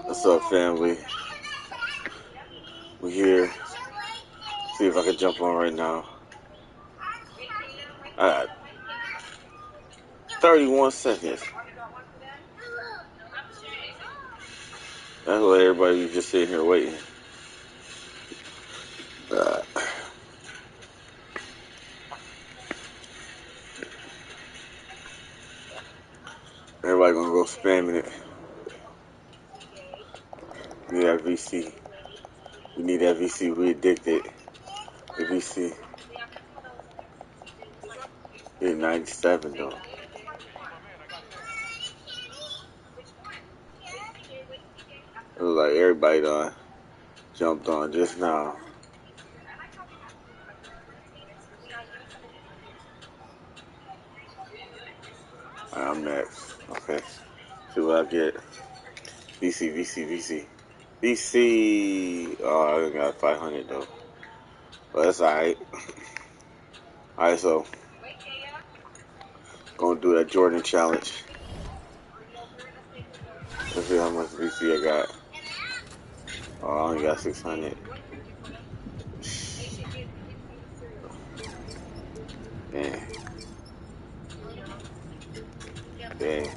What's up, family? We're here. See if I can jump on right now. I got 31 seconds. That's what everybody was just sitting here waiting. Everybody gonna go spamming it. We need that VC. We need that VC. We addicted. The VC. We're 97 though. It was like everybody done jumped on just now. Alright, I'm next. Okay. See what I get. VC. VC. Oh, I got 500 though. But that's alright. Alright, so gonna do that Jordan challenge. Let's see how much VC I got. Oh, I only got 600. Dang. Dang.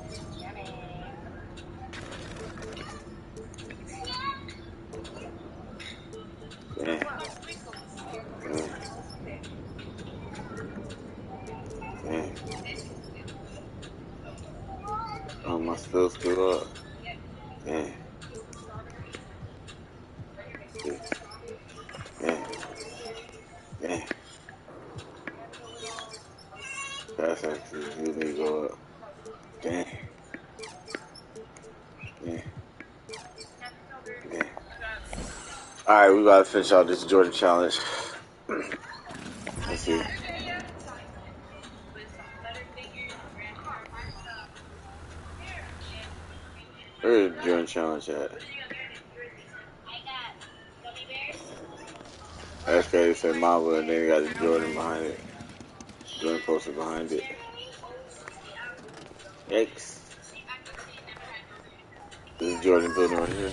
Dang. Dang. Oh, my spills still up. Dang. Dang. Dang. That's actually really go up. Dang. Dang. Dang. Alright, we gotta finish out this Jordan challenge. Let's see. Where's the Jordan challenge at? That's crazy. It said Mamba and then got the Jordan behind it. Jordan poster behind it. Yikes. This is Jordan building right here.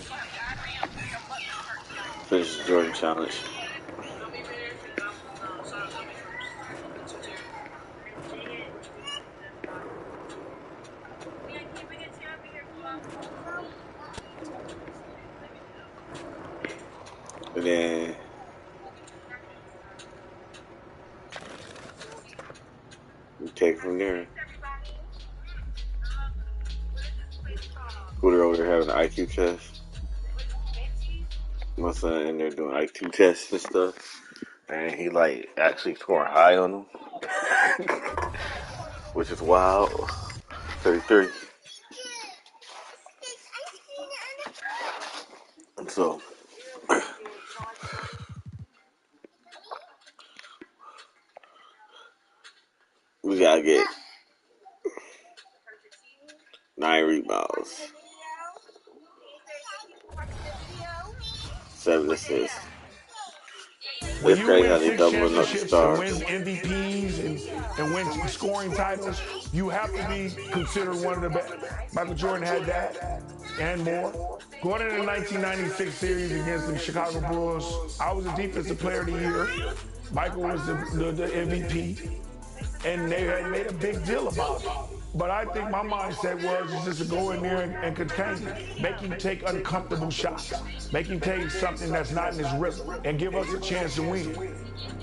Finish the Jordan challenge. And then we take from there. Scooter over there having an IQ test. My son in there doing IQ tests and stuff. And he like actually scoring high on them. Which is wild. 33. And so we gotta get 9 rebounds, 7 assists. It's crazy how they doubling up the stars. Win MVPs and win scoring titles, you have to be considered one of the best. Michael Jordan had that and more. Going into the 1996 series against the Chicago Bulls, I was the defensive player of the year. Michael was the MVP, and they had made a big deal about it. But I think my mindset was just to go in there and contain him, make him take uncomfortable shots, make him take something that's not in his rhythm, and give us a chance to win,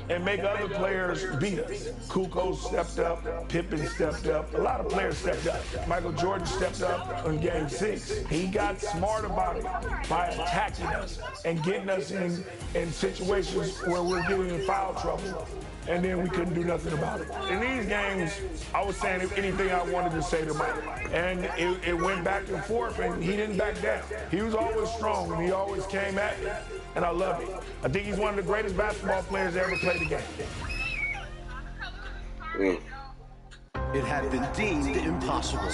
and make other players beat us. Kukoc stepped up, Pippen stepped up, a lot of players stepped up. Michael Jordan stepped up in Game 6. He got smart about it by attacking us and getting us in situations where we're getting in foul trouble. And then we couldn't do nothing about it. In these games, I was saying anything I wanted to say to Mike. And it went back and forth, and he didn't back down. He was always strong, and he always came at me. And I love it. I think he's one of the greatest basketball players that ever played the game. It had been deemed impossible.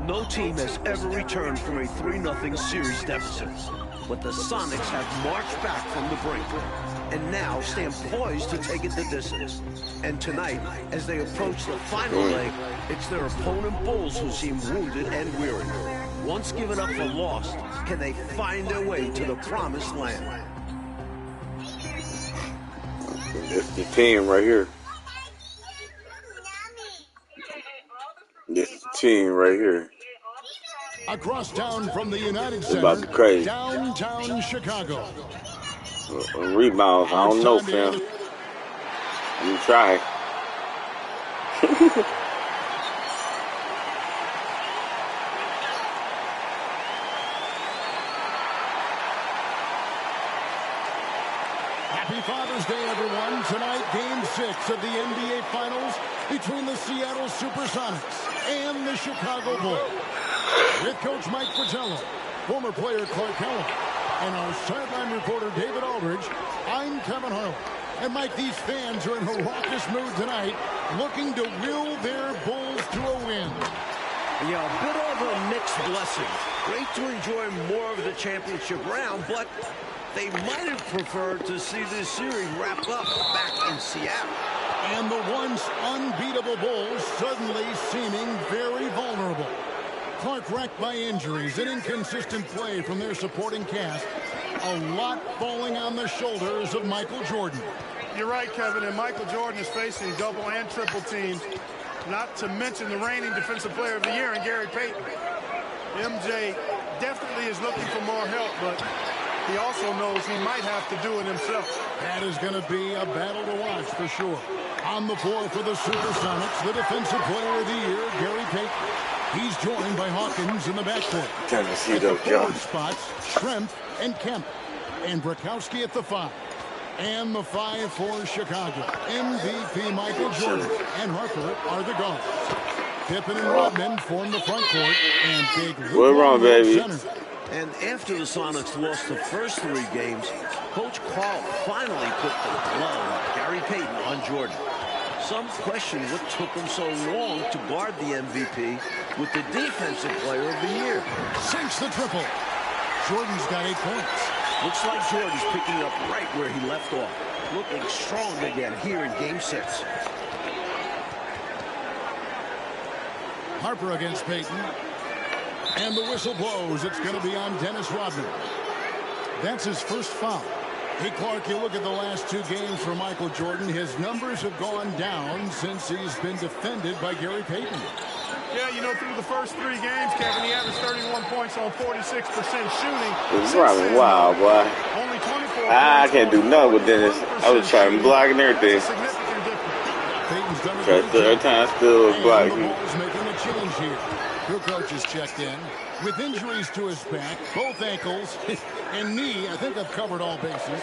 No team has ever returned from a 3-0 series deficit. But the Sonics have marched back from the brink and now stand poised to take it the distance. And tonight, as they approach the final leg, it's their opponent Bulls who seem wounded and weary. once given up for lost, can they find their way to the promised land? This the team right here. This the team right here. Across town from the United It's about Center, to crazy. downtown Chicago. Rebounds, I don't know, fam. You try. Happy Father's Day, everyone. Tonight, Game 6 of the NBA Finals between the Seattle Supersonics and the Chicago Bulls. With Coach Mike Fratello, former player Clark Kellogg, and our sideline reporter David Aldridge, I'm Kevin Harlan. And Mike, these fans are in a raucous mood tonight, looking to will their Bulls to a win. Yeah, a bit of a mixed blessing. Great to enjoy more of the championship round, but they might have preferred to see this series wrap up back in Seattle. And the once unbeatable Bulls suddenly seeming very vulnerable. Clark wrecked by injuries and inconsistent play from their supporting cast. A lot falling on the shoulders of Michael Jordan. You're right, Kevin, and Michael Jordan is facing double and triple teams, not to mention the reigning Defensive Player of the Year in Gary Payton. MJ definitely is looking for more help, but he also knows he might have to do it himself. That is going to be a battle to watch for sure. On the floor for the Supersonics, the Defensive Player of the Year, Gary Payton. He's joined by Hawkins in the backcourt. Tennessee, At the forward Jones. spots, Schrempf and Kemp. And Brakowski at the 5. And the 5 for Chicago. MVP Michael Jordan and Harper are the guards. Pippen and Rodman form the front court. And Big We're wrong, baby. center. And after the Sonics lost the first 3 games, Coach Carl finally put the glove of Gary Payton on Jordan. Some question what took him so long to guard the MVP with the Defensive Player of the Year. Sinks the triple. Jordan's got 8 points. Looks like Jordan's picking up right where he left off. Looking strong again here in Game 6. Harper against Payton. And the whistle blows. It's going to be on Dennis Rodman. That's his first foul. Hey, Clark, you look at the last 2 games for Michael Jordan. His numbers have gone down since he's been defended by Gary Payton. Yeah, you know, through the first 3 games, Kevin, he averaged 31 points on 46% shooting. It's probably wild, boy. Only 24 I can't do nothing with Dennis. I was trying to block and everything. That's a significant difference. Payton's done a Every great job. time I still was And blocking. the Bulls making a change here. Coach is checked in. With injuries to his back, both ankles, and knee, I think I've covered all bases.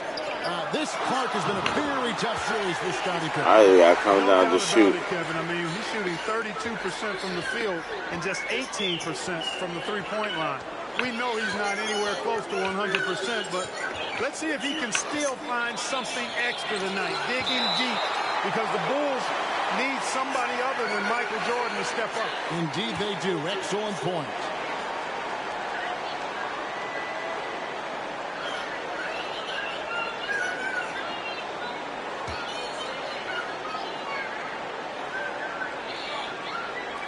This, Clark, has been a very tough series for Scottie Pippen. I come down to shoot. Kevin. I mean, he's shooting 32% from the field and just 18% from the three-point line. We know he's not anywhere close to 100%, but let's see if he can still find something extra tonight. Digging deep, because the Bulls need somebody other than Michael Jordan to step up. Indeed they do. Excellent point.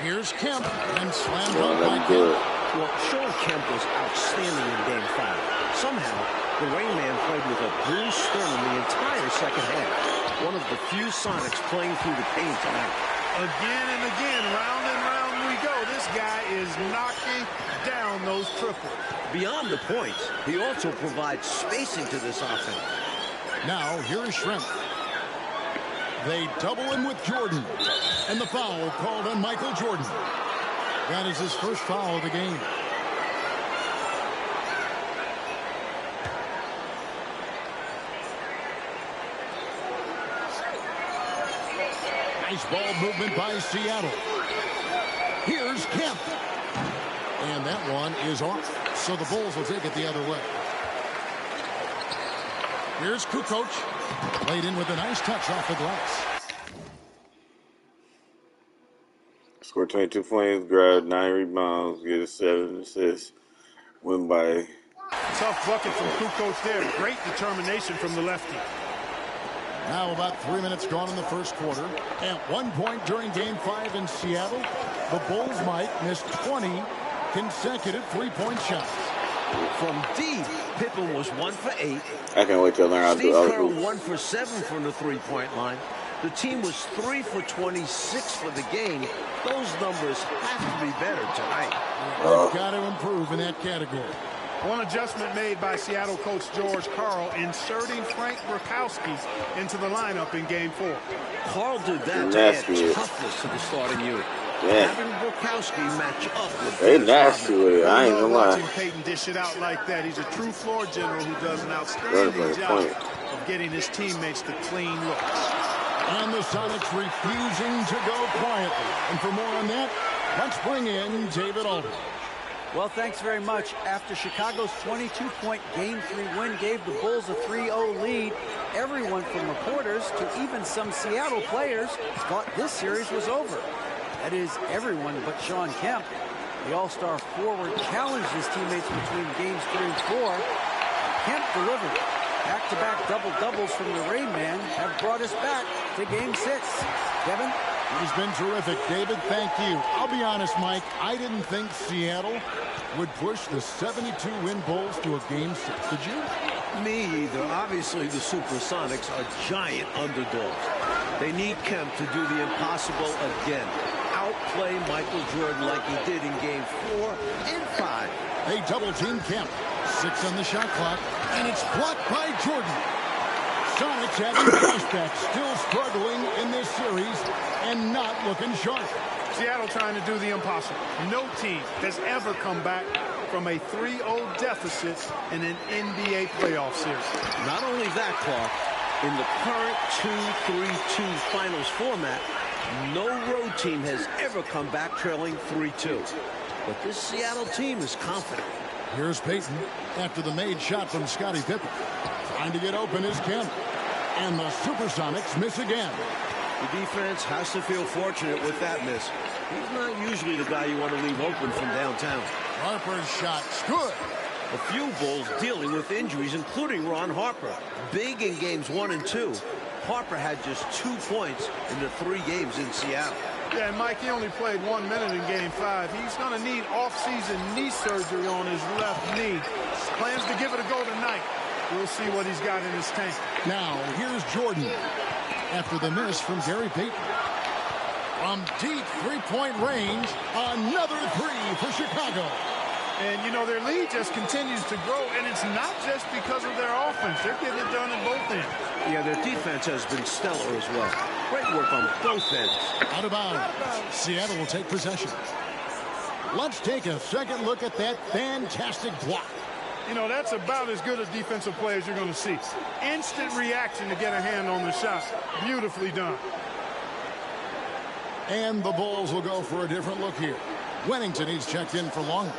Here's Kemp and slammed Oh, up by that's Kemp. good. Well, Sean Kemp was outstanding in Game 5. Somehow, the Rain Man played with a blue sternum the entire second half. One of the few Sonics playing through the pain tonight. Again and again, round and round we go. This guy is knocking down those triples. Beyond the points, he also provides spacing to this offense. Now, here is Schrempf. They double him with Jordan. And the foul called on Michael Jordan. That is his first foul of the game. Nice ball movement by Seattle. Here's Kemp. And that one is off. So the Bulls will take it the other way. Here's Kukoc. Played in with a nice touch off the glass. Scored 22 points, grabbed 9 rebounds, get a 7 assists, win by. Tough bucket from Kukoc there. Great determination from the lefty. Now about 3 minutes gone in the first quarter. At one point during Game 5 in Seattle, the Bulls might miss 20 consecutive three-point shots. From deep, Pippen was 1 for 8. I can't wait to learn how to do Steve other Kerr hoops. 1 for 7 from the three-point line. The team was 3 for 26 for the game. Those numbers have to be better tonight. They've got to improve in that category. One adjustment made by Seattle coach George Karl, inserting Frank Brickowski into the lineup in Game 4. Karl did that to add toughness to the starting unit. Yeah. Having Brickowski match up with They nasty with it. I ain't gonna lie. Watching Peyton dish it out like that. He's a true floor general who does an outstanding job of getting his teammates to clean looks. And the Sonics refusing to go quietly. And for more on that, let's bring in David Aldridge. Well, thanks very much. After Chicago's 22-point Game 3 win gave the Bulls a 3-0 lead, everyone from reporters to even some Seattle players thought this series was over. That is, everyone but Shawn Kemp. The All-Star forward challenged his teammates between Games 3 and 4. Kemp delivered. Back-to-back double-doubles from the Rain Man have brought us back to Game 6. Kevin? He's been terrific. David, thank you. I'll be honest, Mike, I didn't think Seattle would push the 72-win Bulls to a Game 6. Did you? Me either. Obviously, the Supersonics are giant underdogs. They need Kemp to do the impossible again. Outplay Michael Jordan like he did in Game 4 and 5. They double-team Kemp. 6 on the shot clock, and it's blocked by Jordan. Sonics having flashbacks, still struggling in this series and not looking sharp. Seattle trying to do the impossible. No team has ever come back from a 3-0 deficit in an NBA playoff series. Not only that, Clark, in the current 2-3-2 finals format, no road team has ever come back trailing 3-2. But this Seattle team is confident. Here's Peyton after the made shot from Scottie Pippen. Trying to get open is Kemp. And the Supersonics miss again. The defense has to feel fortunate with that miss. He's not usually the guy you want to leave open from downtown. Harper's shot's good. A few Bulls dealing with injuries, including Ron Harper. Big in games 1 and 2. Harper had just 2 points in the 3 games in Seattle. Yeah, and Mike, he only played 1 minute in Game 5. He's going to need off-season knee surgery on his left knee. Plans to give it a go tonight. We'll see what he's got in his tank. Now, here's Jordan after the miss from Gary Payton. From deep three-point range, another 3 for Chicago. And, you know, their lead just continues to grow, and it's not just because of their offense. They're getting it done at both ends. Yeah, their defense has been stellar as well. Great work on both ends. Out of bounds. Seattle will take possession. Let's take a second look at that fantastic block. You know, that's about as good a defensive play as you're going to see. Instant reaction to get a hand on the shot. Beautifully done. And the Bulls will go for a different look here. Wennington, he's checked in for Longley.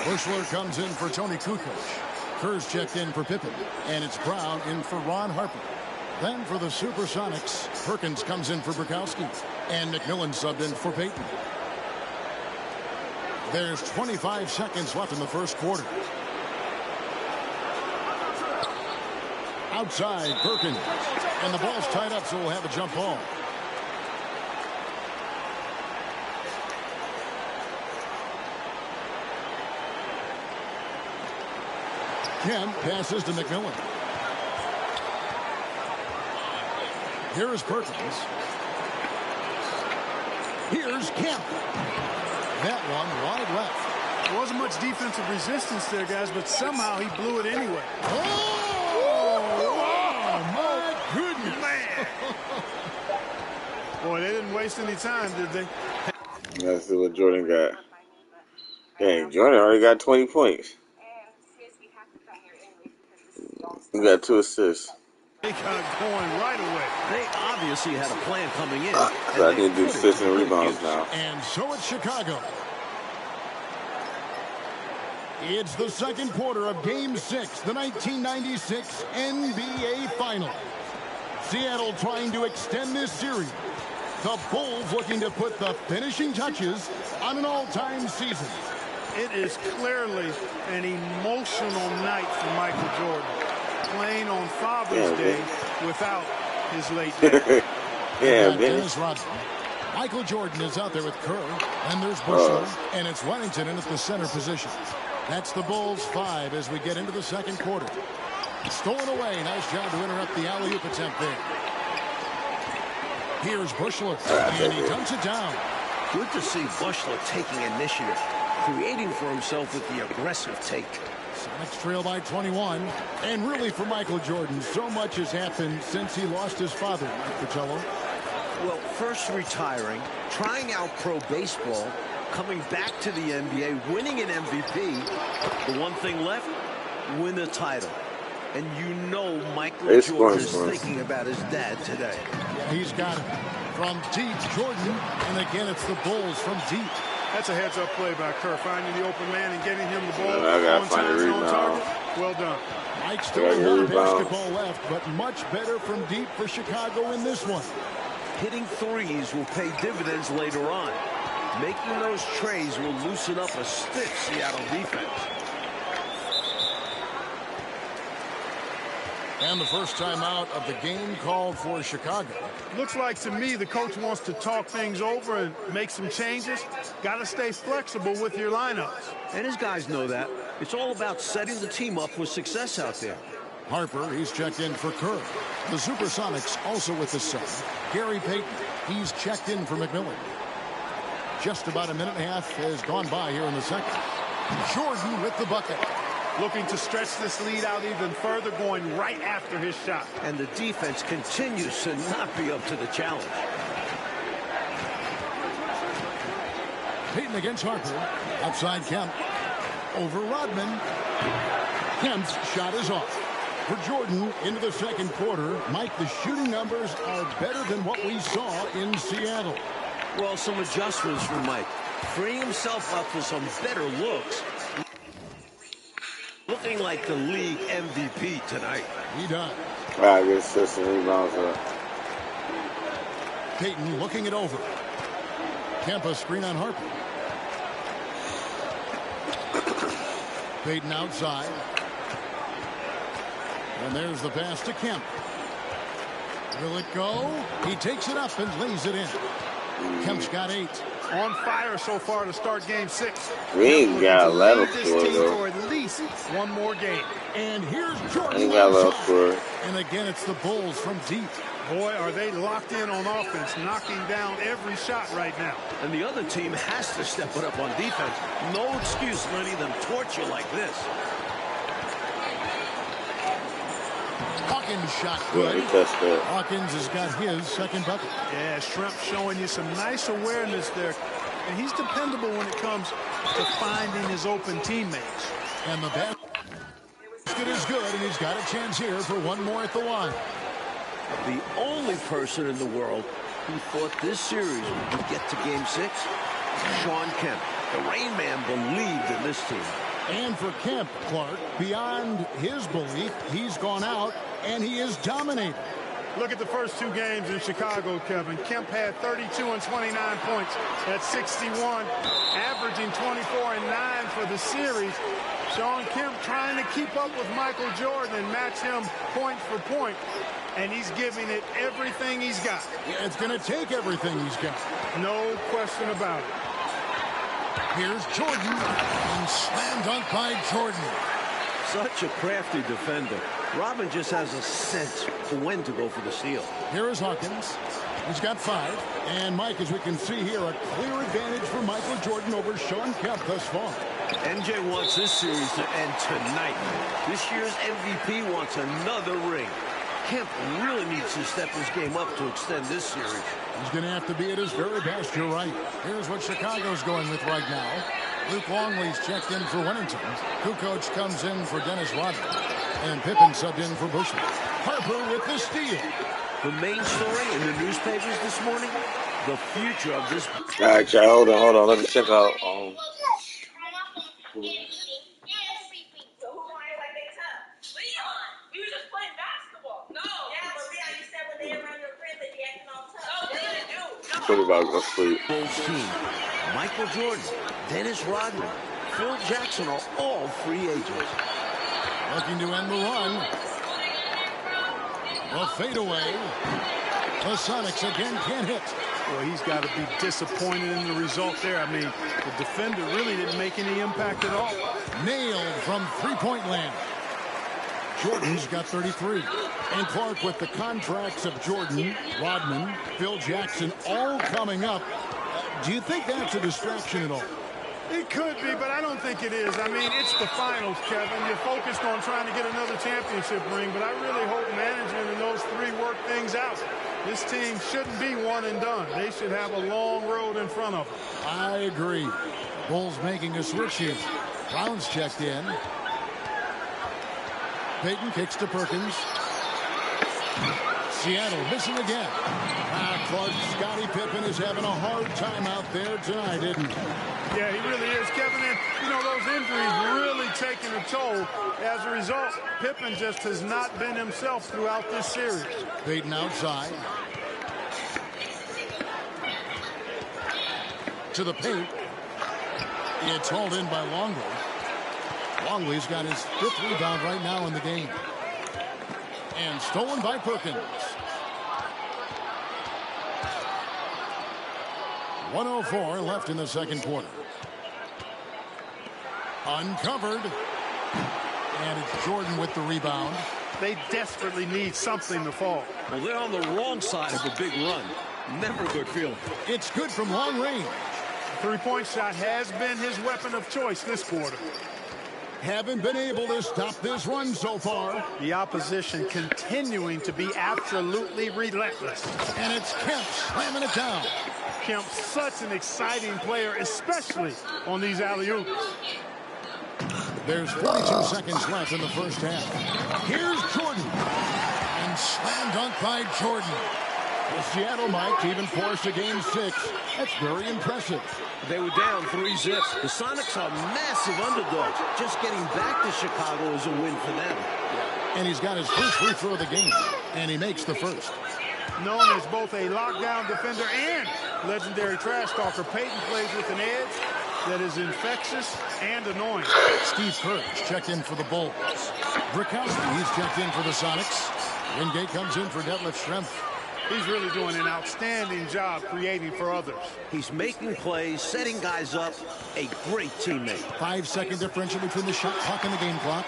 Bushler comes in for Tony Kukoc. Kerr's checked in for Pippen. And it's Brown in for Ron Harper. Then for the Supersonics, Perkins comes in for Brickowski. And McMillan subbed in for Peyton. There's 25 seconds left in the first quarter. Outside, Perkins. And the ball's tied up, so we'll have a jump ball. Kemp passes to McMillan. Here is Perkins. Here's Kemp. That one wide left. There wasn't much defensive resistance there, guys, but somehow he blew it anyway. My goodness. Man. Boy, they didn't waste any time, did they? Let's see what Jordan got. Dang, Jordan already got 20 points. He got 2 assists. They got going right away. They obviously had a plan coming in. So I need to do assists and rebounds now. And so it's Chicago. It's the second quarter of Game 6, the 1996 NBA Finals. Seattle trying to extend this series. The Bulls looking to put the finishing touches on an all-time season. It is clearly an emotional night for Michael Jordan. Playing on Father's Day without his late dad. Yeah, Dennis Rodman. Michael Jordan is out there with Kerr, and there's Bushler, and it's Wennington in at the center position. That's the Bulls 5 as we get into the second quarter. Stolen away. Nice job to interrupt the alley-oop attempt there. Here's Bushler, and he dumps it down. Good to see Bushler taking initiative, creating for himself with the aggressive take. Sonics trail by 21. And really for Michael Jordan, so much has happened since he lost his father, Mike Fratello. Well, first retiring, trying out pro baseball, coming back to the NBA, winning an MVP. The one thing left, win a title. And you know Michael Jordan is thinking about his dad today. Yeah, he's got it. From deep, Jordan. And again, it's the Bulls from deep. That's a heads-up play by Kerr, finding the open man and getting him the ball on time and on target. Well done. Mike still has one basketball left, but much better from deep for Chicago in this one. Hitting threes will pay dividends later on. Making those trays will loosen up a stiff Seattle defense. And the first time out of the game called for Chicago. Looks like to me the coach wants to talk things over and make some changes. Got to stay flexible with your lineups. And his guys know that. It's all about setting the team up for success out there. Harper, he's checked in for Kerr. The Supersonics also with the sub. Gary Payton, he's checked in for McMillan. Just about a minute and a half has gone by here in the second. Jordan with the bucket. Looking to stretch this lead out even further, going right after his shot. And the defense continues to not be up to the challenge. Payton against Harper. Outside Kemp. Over Rodman. Kemp's shot is off. For Jordan into the second quarter, Mike, the shooting numbers are better than what we saw in Seattle. Well, some adjustments for Mike. Freeing himself up for some better looks. Looking like the league MVP tonight. He does. I get assists and rebounds up. Payton looking it over. Kemp a screen on Harper. Payton outside. And there's the pass to Kemp. Will it go? He takes it up and lays it in. Kemp's got 8. On fire so far to start game 6. We ain't got a level this score, team though. for at least one more game. And here's Jordan. Ain't got a level score. And again, it's the Bulls from deep. Boy, are they locked in on offense, knocking down every shot right now. And the other team has to step it up on defense. No excuse letting them torch you like this. Hawkins shot good. Hawkins has got his second bucket. Yeah, Shrimp showing you some nice awareness there. And he's dependable when it comes to finding his open teammates. And the basket is good, and he's got a chance here for one more at the line. The only person in the world who thought this series would get to game 6, Shawn Kemp. The Rain Man believed in this team. And for Kemp, Clark, beyond his belief, he's gone out and he is dominating. Look at the first 2 games in Chicago, Kevin. Kemp had 32 and 29 points at 61, averaging 24 and 9 for the series. Shawn Kemp trying to keep up with Michael Jordan and match him point for point. And he's giving it everything he's got. Yeah, it's going to take everything he's got. No question about it. Here's Jordan, and slam dunk by Jordan. Such a crafty defender. Robin just has a sense for when to go for the steal. Here is Hawkins. He's got 5. And Mike, as we can see here, a clear advantage for Michael Jordan over Shawn Kemp thus far. MJ wants this series to end tonight. This year's MVP wants another ring. Kemp really needs to step his game up to extend this series. He's going to have to be at his very best, you're right. Here's what Chicago's going with right now. Luke Longley's checked in for Wennington. Kukoc comes in for Dennis Rodman. And Pippen subbed in for Bushler. Harper with the steal. The main story in the newspapers this morning, the future of this. All right, y'all, hold on. Let me check out. About to go sleep. Bulls team, Michael Jordan, Dennis Rodman, Phil Jackson are all free agents. Looking to end the run. The fadeaway. The Sonics again can't hit. Well, he's got to be disappointed in the result there. I mean, the defender really didn't make any impact at all. Nailed from three-point land. Jordan's got 33. And Clark with the contracts of Jordan, Rodman, Phil Jackson, all coming up. Do you think that's a distraction at all? It could be, but I don't think it is. I mean, it's the finals, Kevin. You're focused on trying to get another championship ring, but I really hope management and those three work things out. This team shouldn't be one and done. They should have a long road in front of them. I agree. Bulls making a switch here. Brown's checked in. Payton kicks to Perkins. Seattle missing again. Clark, Scottie Pippen is having a hard time out there tonight, isn't he? Yeah, he really is, Kevin. And, you know, those injuries really taking a toll. As a result, Pippen just has not been himself throughout this series. Payton outside. To the paint. It's hauled in by Longley. Longley's got his 5th rebound right now in the game. And stolen by Perkins. 1:04 left in the second quarter. Uncovered. And it's Jordan with the rebound. They desperately need something to fall. Well, they're on the wrong side of a big run. Never a good feeling. It's good from long range. Three-point shot has been his weapon of choice this quarter. Haven't been able to stop this run so far. The opposition continuing to be absolutely relentless. And it's Kemp slamming it down. Kemp, such an exciting player, especially on these alley-oops. There's 42 seconds left in the first half. Here's Jordan. And slam dunk by Jordan. The Seattle might even force a game 6. That's very impressive. They were down 3-0. The Sonics are massive underdogs. Just getting back to Chicago is a win for them. And he's got his first free throw of the game. And he makes the first. Known as both a lockdown defender and legendary trash talker, Payton plays with an edge that is infectious and annoying. Steve Kerr's checked in for the Bulls. Brikowski, he's checked in for the Sonics. Wingate comes in for Detlef Schrempf. He's really doing an outstanding job creating for others. He's making plays, setting guys up. A great teammate. 5-second differential between the shot clock and the game clock.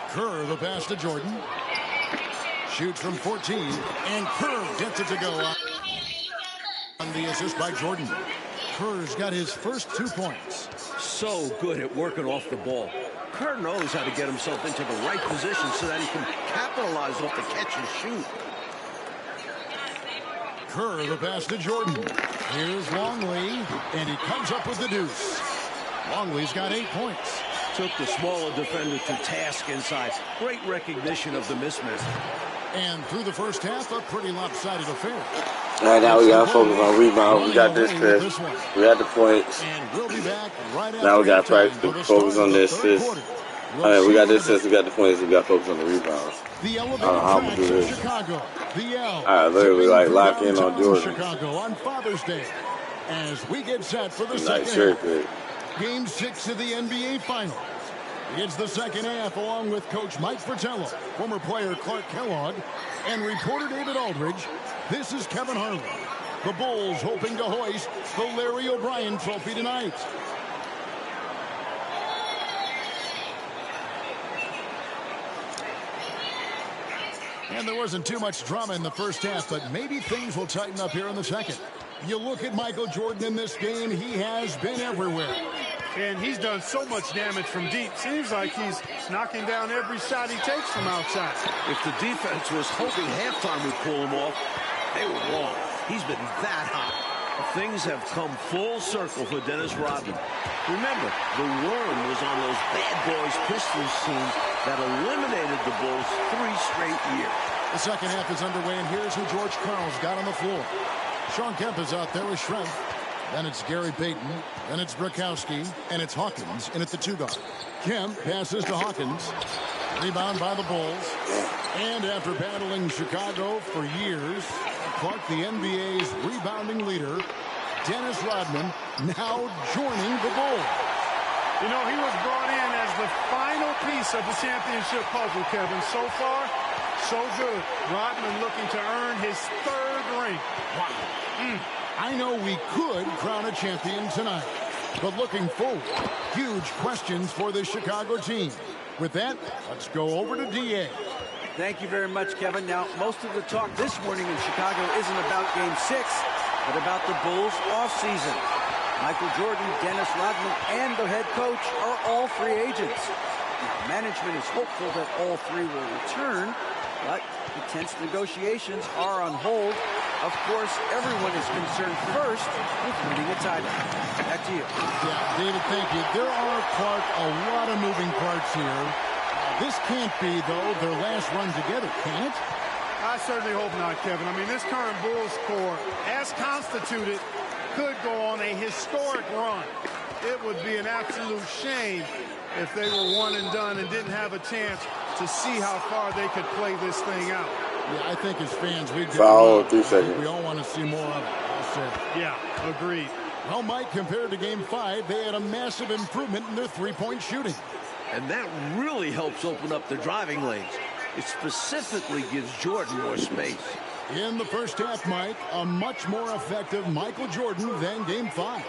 Kerr, the pass to Jordan. Shoots from 14. And Kerr gets it to go up. On the assist by Jordan. Kerr's got his first 2 points. So good at working off the ball. Kerr knows how to get himself into the right position so that he can capitalize off the catch and shoot. Kerr, the pass to Jordan. Here's Longley, and he comes up with the deuce. Longley's got 8 points. Took the smaller defender to task inside. Great recognition of the mismatch. And through the first half, a pretty lopsided affair. All right, now we got to focus on rebound. We got this fifth. We got the points. And we'll be back right now we got to focus on this assist. All right, we got this assist. We got the points. We got to focus on the rebounds. The I don't know how I'm going to do this. Chicago. The L. All right, literally like lock in on Jordan. Chicago on Father's Day. As we get set for the Nice second shirt, half. Game 6 of the NBA Finals. It's the second half along with Coach Mike Fratello, former player Clark Kellogg, and reporter David Aldridge. This is Kevin Harlan. The Bulls hoping to hoist the Larry O'Brien Trophy tonight. And there wasn't too much drama in the first half, but maybe things will tighten up here in the second. You look at Michael Jordan in this game, he has been everywhere. And he's done so much damage from deep. Seems like he's knocking down every shot he takes from outside. If the defense was hoping halftime would pull him off, they were wrong. He's been that hot. Things have come full circle for Dennis Rodman. Remember, the worm was on those Bad Boys Pistons teams that eliminated the Bulls 3 straight years. The second half is underway, and here's who George Karl's got on the floor. Sean Kemp is out there with Schrempf. Then it's Gary Payton. Then it's Brikowski. And it's Hawkins in at the 2 guard. Kemp passes to Hawkins. Rebound by the Bulls. And after battling Chicago for years, Clark, the NBA's rebounding leader, Dennis Rodman, now joining the Bulls. You know, he was brought in as the final piece of the championship puzzle, Kevin. So far, So good. Rodman looking to earn his 3rd ring. Wow. I know we could crown a champion tonight, but looking forward, huge questions for the Chicago team. With that, let's go over to DA. Thank you very much, Kevin. Now, most of the talk this morning in Chicago isn't about Game 6, but about the Bulls offseason. Michael Jordan, Dennis Rodman, and the head coach are all free agents. Now, management is hopeful that all 3 will return, but intense negotiations are on hold. Of course, everyone is concerned first with winning a title. Back to you. Yeah, David, thank you. There are, Clark, a lot of moving parts here. This can't be, though, their last run together, can it? I certainly hope not, Kevin. I mean, this current Bulls core, as constituted, could go on a historic run. It would be an absolute shame if they were one and done and didn't have a chance to see how far they could play this thing out. Yeah, I think as fans, we Foul, 3 seconds. We all want to see more of it. Well said. Yeah, agreed. Well, Mike, compared to Game 5, they had a massive improvement in their three-point shooting. And that really helps open up the driving lanes. It specifically gives Jordan more space. In the first half, Mike, a much more effective Michael Jordan than Game 5.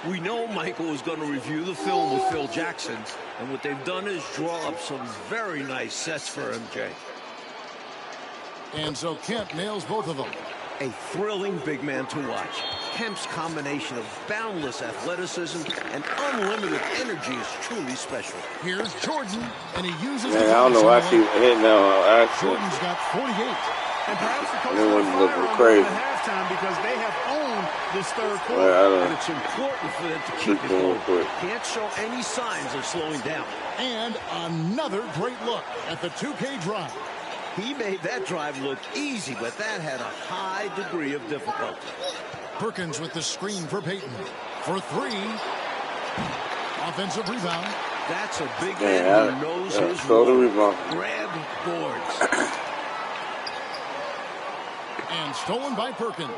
We know Michael is going to review the film with Phil Jackson, and what they've done is draw up some very nice sets for MJ. And so Kemp nails both of them. A thrilling big man to watch. Kemp's combination of boundless athleticism and unlimited energy is truly special. Here's Jordan, and he uses Man, I don't know why I keep hitting that accent. Jordan's got 48. And perhaps the coach Everyone's will looking fire crazy. on them at halftime because they have owned this 3rd quarter. Well, And it's important for them to keep it going. Can't show any signs of slowing down. And another great look at the 2K drive. He made that drive look easy, but that had a high degree of difficulty. Perkins with the screen for Payton. For 3. Offensive rebound. That's a big Man, man who knows his throw the role. rebound. Grab boards. And stolen by Perkins.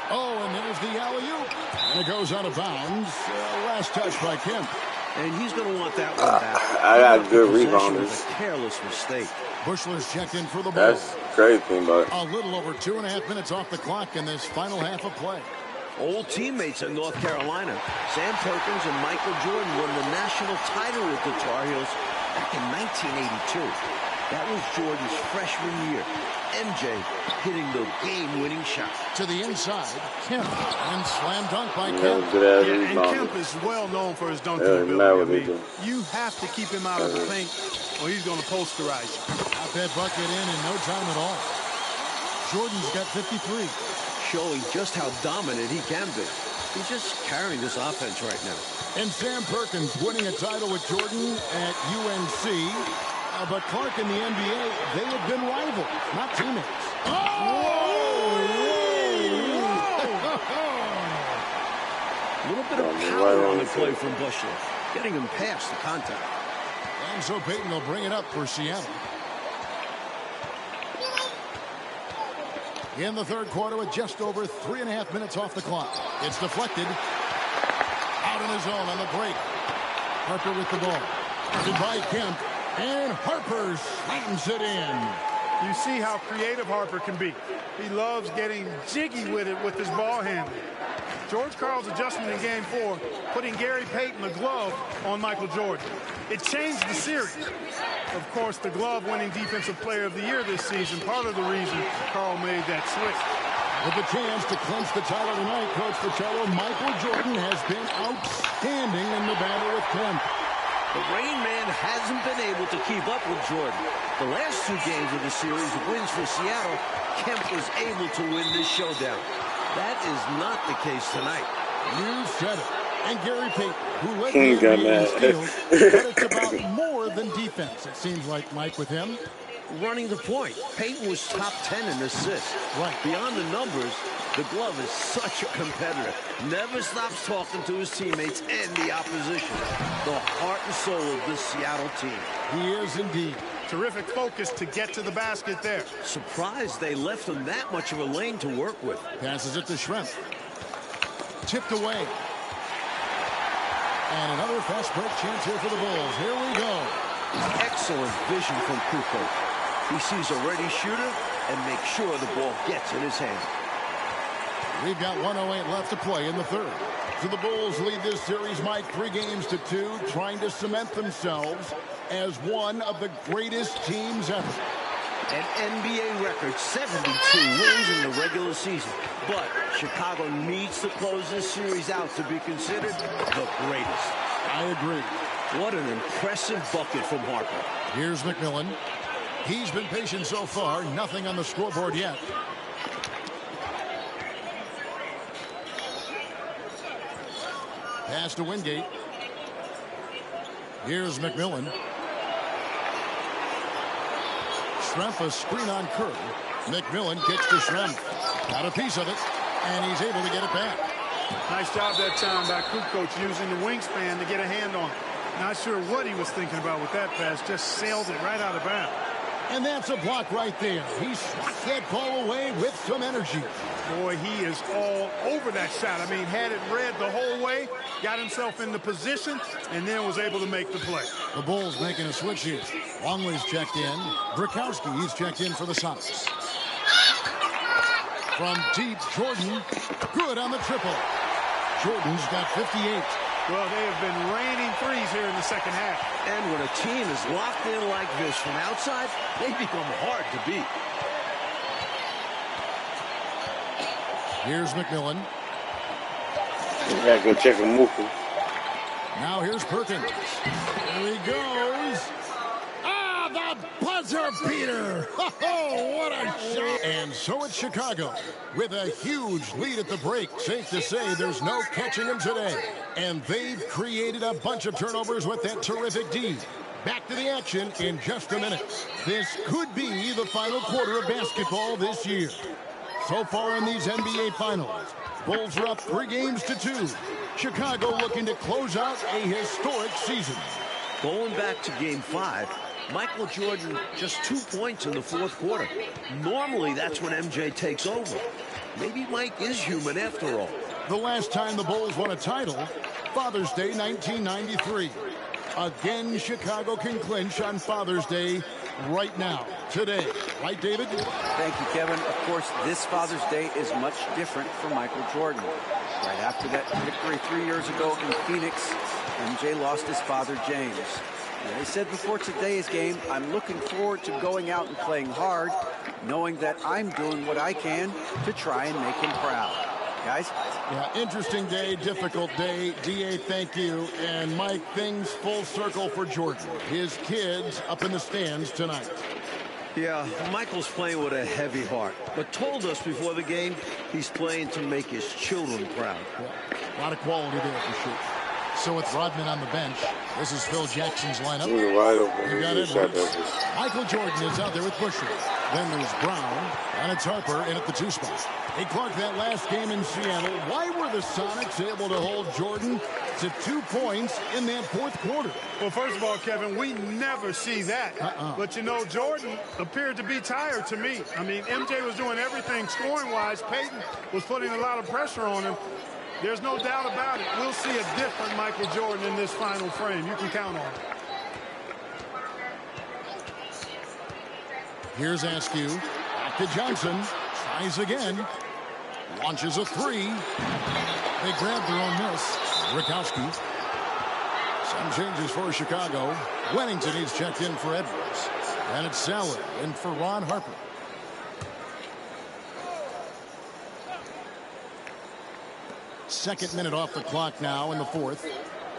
Oh, and there's the alley-oop. And it goes out of bounds. Last touch by Kemp. And he's going to want that one back. I got good Possession rebounders. was a careless mistake. Bushler's checked in for the ball. That's crazy thing about it. A little over 2.5 minutes off the clock in this final half of play. Old teammates in North Carolina. Sam Perkins and Michael Jordan won the national title with the Tar Heels back in 1982. That was Jordan's freshman year. MJ hitting the game-winning shot. To the inside, Kemp. And slam dunk by Yeah, Kemp. good ass Yeah, and rebounders. Kemp is well known for his dunking Yeah, ability. matter I what they mean, do. you have to keep him out of the paint or he's going to posterize you. Got that bucket in no time at all. Jordan's got 53. Showing just how dominant he can be. He's just carrying this offense right now. And Sam Perkins winning a title with Jordan at UNC. But Clark in the NBA, they have been rivals, not teammates. A little bit of power on the play from Bushler, getting him past the contact. And so Payton will bring it up for Seattle. In the third quarter with just over 3.5 minutes off the clock. It's deflected. Out on his own on the break. Harper with the ball. Goodbye, Kemp. And Harper slams it in. You see how creative Harper can be. He loves getting jiggy with it with his ball handling. George Karl's adjustment in Game 4, putting Gary Payton the glove on Michael Jordan. It changed the series. Of course, the glove-winning Defensive Player of the Year this season, part of the reason Karl made that switch. With the chance to clinch the title tonight, Coach Fratello, Michael Jordan has been outstanding in the battle with Kemp. The Rain Man hasn't been able to keep up with Jordan. The last 2 games of the series wins for Seattle. Kemp was able to win this showdown. That is not the case tonight. You said it. And Gary Payton, who led King the got NBA in mad. steals, but it's about more than defense, it seems like, Mike, with him. Running the point. Payton was top 10 in assists. Right. Beyond the numbers, the glove is such a competitor. Never stops talking to his teammates and the opposition. The heart and soul of this Seattle team. He is indeed. Terrific focus to get to the basket there. Surprised they left him that much of a lane to work with. Passes it to Schrempf. Tipped away. And another fast break chance here for the Bulls. Here we go. Excellent vision from Kukoc. He sees a ready shooter and makes sure the ball gets in his hand. We've got 1:08 left to play in the third. So the Bulls lead this series, Mike, 3-2, trying to cement themselves as one of the greatest teams ever. An NBA record 72 wins in the regular season. But Chicago needs to close this series out to be considered the greatest. I agree. What an impressive bucket from Harper. Here's McMillan. He's been patient so far. Nothing on the scoreboard yet. Pass to Wingate. Here's McMillan. Schrempf, a screen on Curry. McMillan kicks to Schrempf. Got a piece of it, and he's able to get it back. Nice job that time by Kukoc using the wingspan to get a hand on it. Not sure what he was thinking about with that pass. Just sailed it right out of bounds. And that's a block right there. He swats that ball away with some energy. Boy, he is all over that shot. I mean, had it read the whole way, got himself in the position, and then was able to make the play. The Bulls making a switch here. Longley's checked in. Brzykowski, he's checked in for the Sonics. From deep, Jordan, good on the triple. Jordan's got 58. Well, they have been raining threes here in the second half. And when a team is locked in like this from outside, they become hard to beat. Here's McMillan. You gotta go check a Mookie. Now here's Perkins. There he goes. Ah, the buzzer beater. Oh, what a shot. And so it's Chicago with a huge lead at the break. Safe to say there's no catching them today. And they've created a bunch of turnovers with that terrific D. Back to the action in just a minute. This could be the final quarter of basketball this year. So far in these NBA Finals, Bulls are up 3-2. Chicago looking to close out a historic season. Going back to Game 5, Michael Jordan just 2 points in the fourth quarter. Normally, that's when MJ takes over. Maybe Mike is human after all. The last time the Bulls won a title, Father's Day 1993. Again, Chicago can clinch on Father's Day right now, today. Right, David? Thank you, Kevin. Of course, this Father's Day is much different for Michael Jordan. Right after that victory 3 years ago in Phoenix, MJ lost his father, James. And I said before today's game, I'm looking forward to going out and playing hard, knowing that I'm doing what I can to try and make him proud. Guys? Yeah, interesting day, difficult day. D.A., thank you. And Mike, things full circle for Jordan. His kids up in the stands tonight. Yeah, Michael's playing with a heavy heart, but told us before the game he's playing to make his children proud. Yeah, a lot of quality there for sure. So it's Rodman on the bench. This is Phil Jackson's lineup. Wide open. You got Edwards. Michael Jordan is out there with Busher. Then there's Brown, and it's Harper in at the 2 spot. They clocked that last game in Seattle. Why were the Sonics able to hold Jordan to 2 points in that fourth quarter? Well, first of all, Kevin, we never see that. But, you know, Jordan appeared to be tired to me. I mean, MJ was doing everything scoring-wise. Peyton was putting a lot of pressure on him. There's no doubt about it. We'll see a different Michael Jordan in this final frame. You can count on it. Here's Askew. Back to Johnson. Tries again. Launches a 3. They grab their own miss. Brzykowski. Some changes for Chicago. Wennington is checked in for Edwards. And it's Salad in for Ron Harper. Second minute off the clock now in the fourth.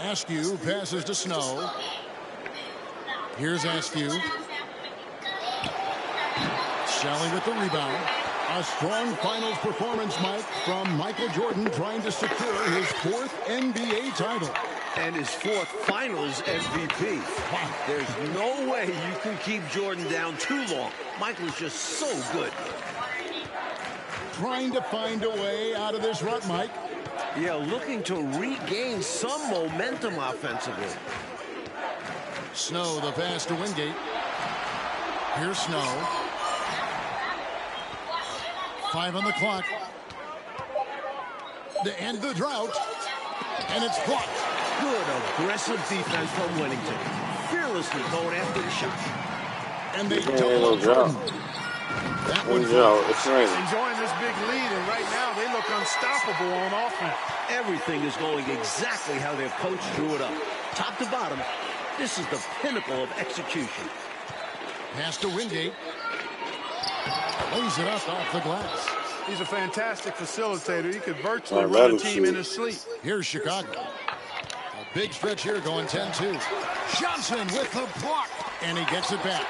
Askew passes to Snow. Here's Askew. Sally with the rebound. A strong finals performance, Mike, from Michael Jordan trying to secure his 4th NBA title. And his 4th finals MVP. Wow. There's no way you can keep Jordan down too long. Michael's just so good. Trying to find a way out of this rut, Mike. Yeah, looking to regain some momentum offensively. Snow, the pass to Wingate. Here's Snow. 5 on the clock. To end the drought. And it's blocked. Good aggressive defense from Wennington. fearlessly going after the shot. And they Ain't double no up drop. Jordan. That No one drop. It's falls. raining. Enjoying this big lead, and right now they look unstoppable on offense. Everything is going exactly how their coach drew it up. Top to bottom, this is the pinnacle of execution. Pass to Wingate. Lays it up off the glass. He's a fantastic facilitator. He could virtually Oh, run a that'll team in shoot. his sleep. Here's Chicago. A big stretch here going 10-2. Johnson with the block. And he gets it back.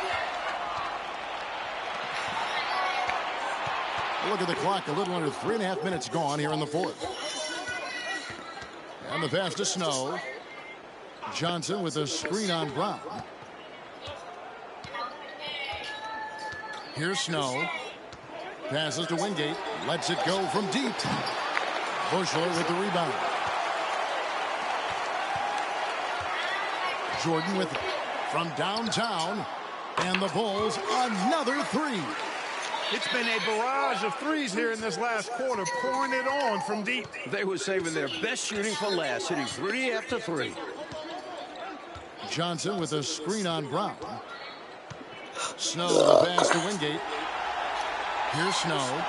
Look at the clock. A little under 3.5 minutes gone here in the fourth. And the pass to Snow. Johnson with a screen on Brown. Here's Snow. Passes to Wingate. Lets it go from deep. Bushler with the rebound. Jordan with it. From downtown. And the Bulls another three. It's been a barrage of threes here in this last quarter, pouring it on from deep. They were saving their best shooting for last, hitting 3 after 3. Johnson with a screen on Brown. Snow the pass to Wingate. Here's Snow.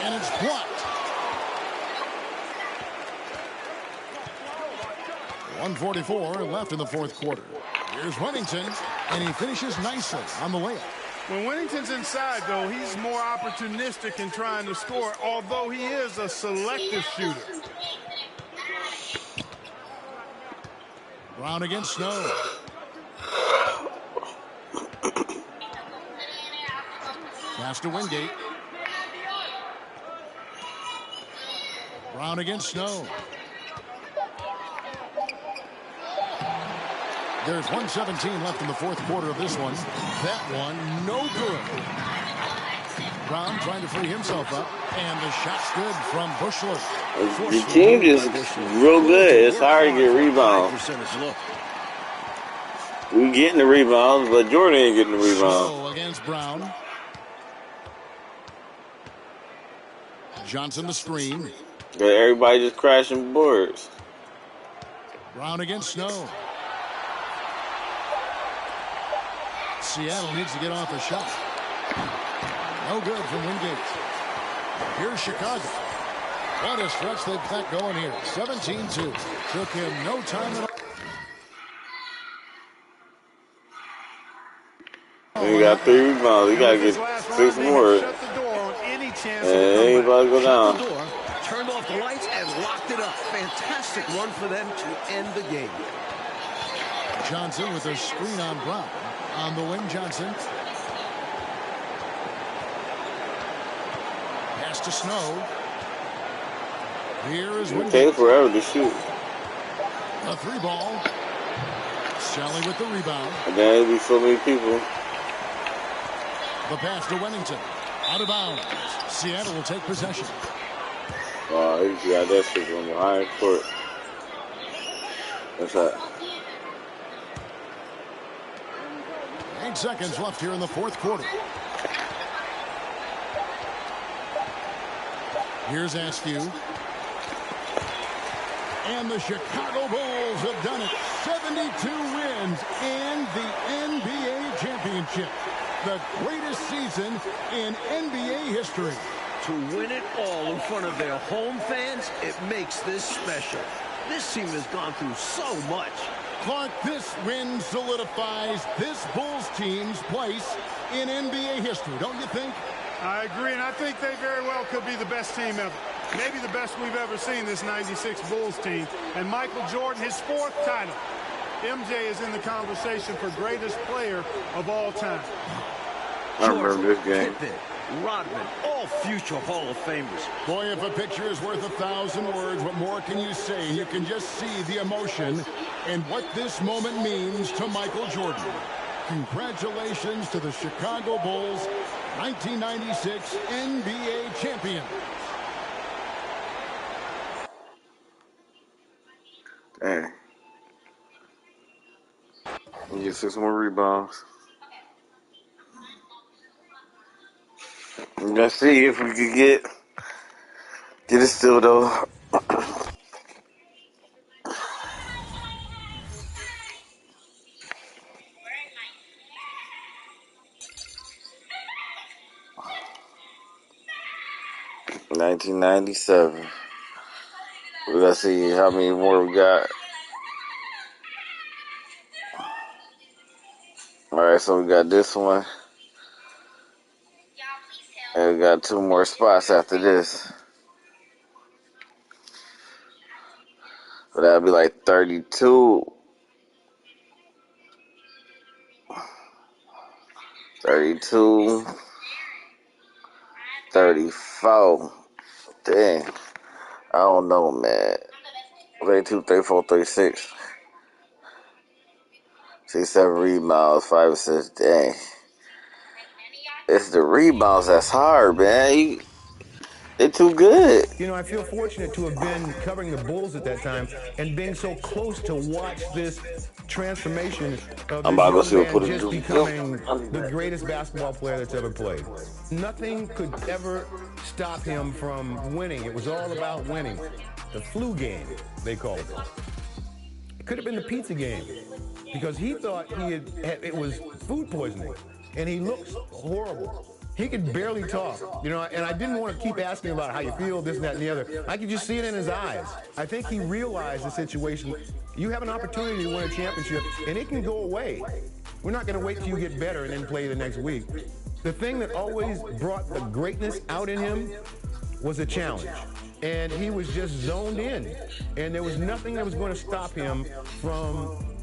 And it's blocked. 1:44 left in the fourth quarter. Here's Wennington, and he finishes nicely on the layup. When Wennington's inside, though, he's more opportunistic in trying to score, although he is a selective shooter. Brown against Snow. Pass to Wingate. Brown against Snow. There's 1:17 left in the fourth quarter of this one. That one, no good. Brown trying to free himself up. And the shot's good from Bushler. The team is real good. It's hard to get rebounds. We getting the rebounds, but Jordan ain't getting the rebounds. Snow against Brown. Johnson the screen. Got everybody just crashing boards. Brown against Snow. Seattle needs to get off a shot. No good from Wingate. Here's Chicago. What a stretch they've got going here. 17-2. Took him no time at all. He got 3 rebounds. He got to get 6 more. Shut the door on any chance And of ain't about to go The down. door, turned off the lights, and locked it up. Fantastic run for them to end the game. Johnson with a screen on Brown. On the wing, Johnson. Pass to Snow. Here is It Wingate. takes forever to shoot. A 3-ball. Shelley with the rebound. And then there'll be so many people. The pass to Wennington. Out of bounds. Seattle will take possession. Wow, he got that shit on the high court. What's that? 8 seconds left here in the fourth quarter. Here's Askew. And the Chicago Bulls have done it. 72 wins and the NBA championship. The greatest season in NBA history. To win it all in front of their home fans, it makes this special. This team has gone through so much. Clark, this win solidifies this Bulls team's place in NBA history, don't you think? I agree, and I think they very well could be the best team ever. Maybe the best we've ever seen, this 96 Bulls team. And Michael Jordan, his 4th title. MJ is in the conversation for greatest player of all time. I remember this game. Pippen, Rodman, all future Hall of Famers. Boy, if a picture is worth 1,000 words, what more can you say? You can just see the emotion and what this moment means to Michael Jordan. Congratulations to the Chicago Bulls, 1996 NBA champion. Dang. We get 6 more rebounds. Let's see if we could get Get it still though. $19.97. We gotta see how many more we got. Alright, so we got this one. And we got 2 more spots after this. So that'll be like 32. 32. 34. Dang. I don't know, man. 32, 34, 36. 67 rebounds, 5 assists. Dang. It's the rebounds that's hard, man. They're too good. You know, I feel fortunate to have been covering the Bulls at that time and being so close to watch this transformation of this young man just becoming the greatest basketball player that's ever played. Nothing could ever stop him from winning. It was all about winning. The flu game, they called it. It could have been the pizza game because he thought it was food poisoning, and he looks horrible. He could barely talk, you know, and I didn't want to keep asking about how you feel, this, that, and the other. I could just see it in his eyes. I think he realized the situation. You have an opportunity to win a championship, and it can go away. We're not going to wait till you get better and then play the next week. The thing that always brought the greatness out in him was a challenge. And he was just zoned in. And there was nothing that was going to stop him from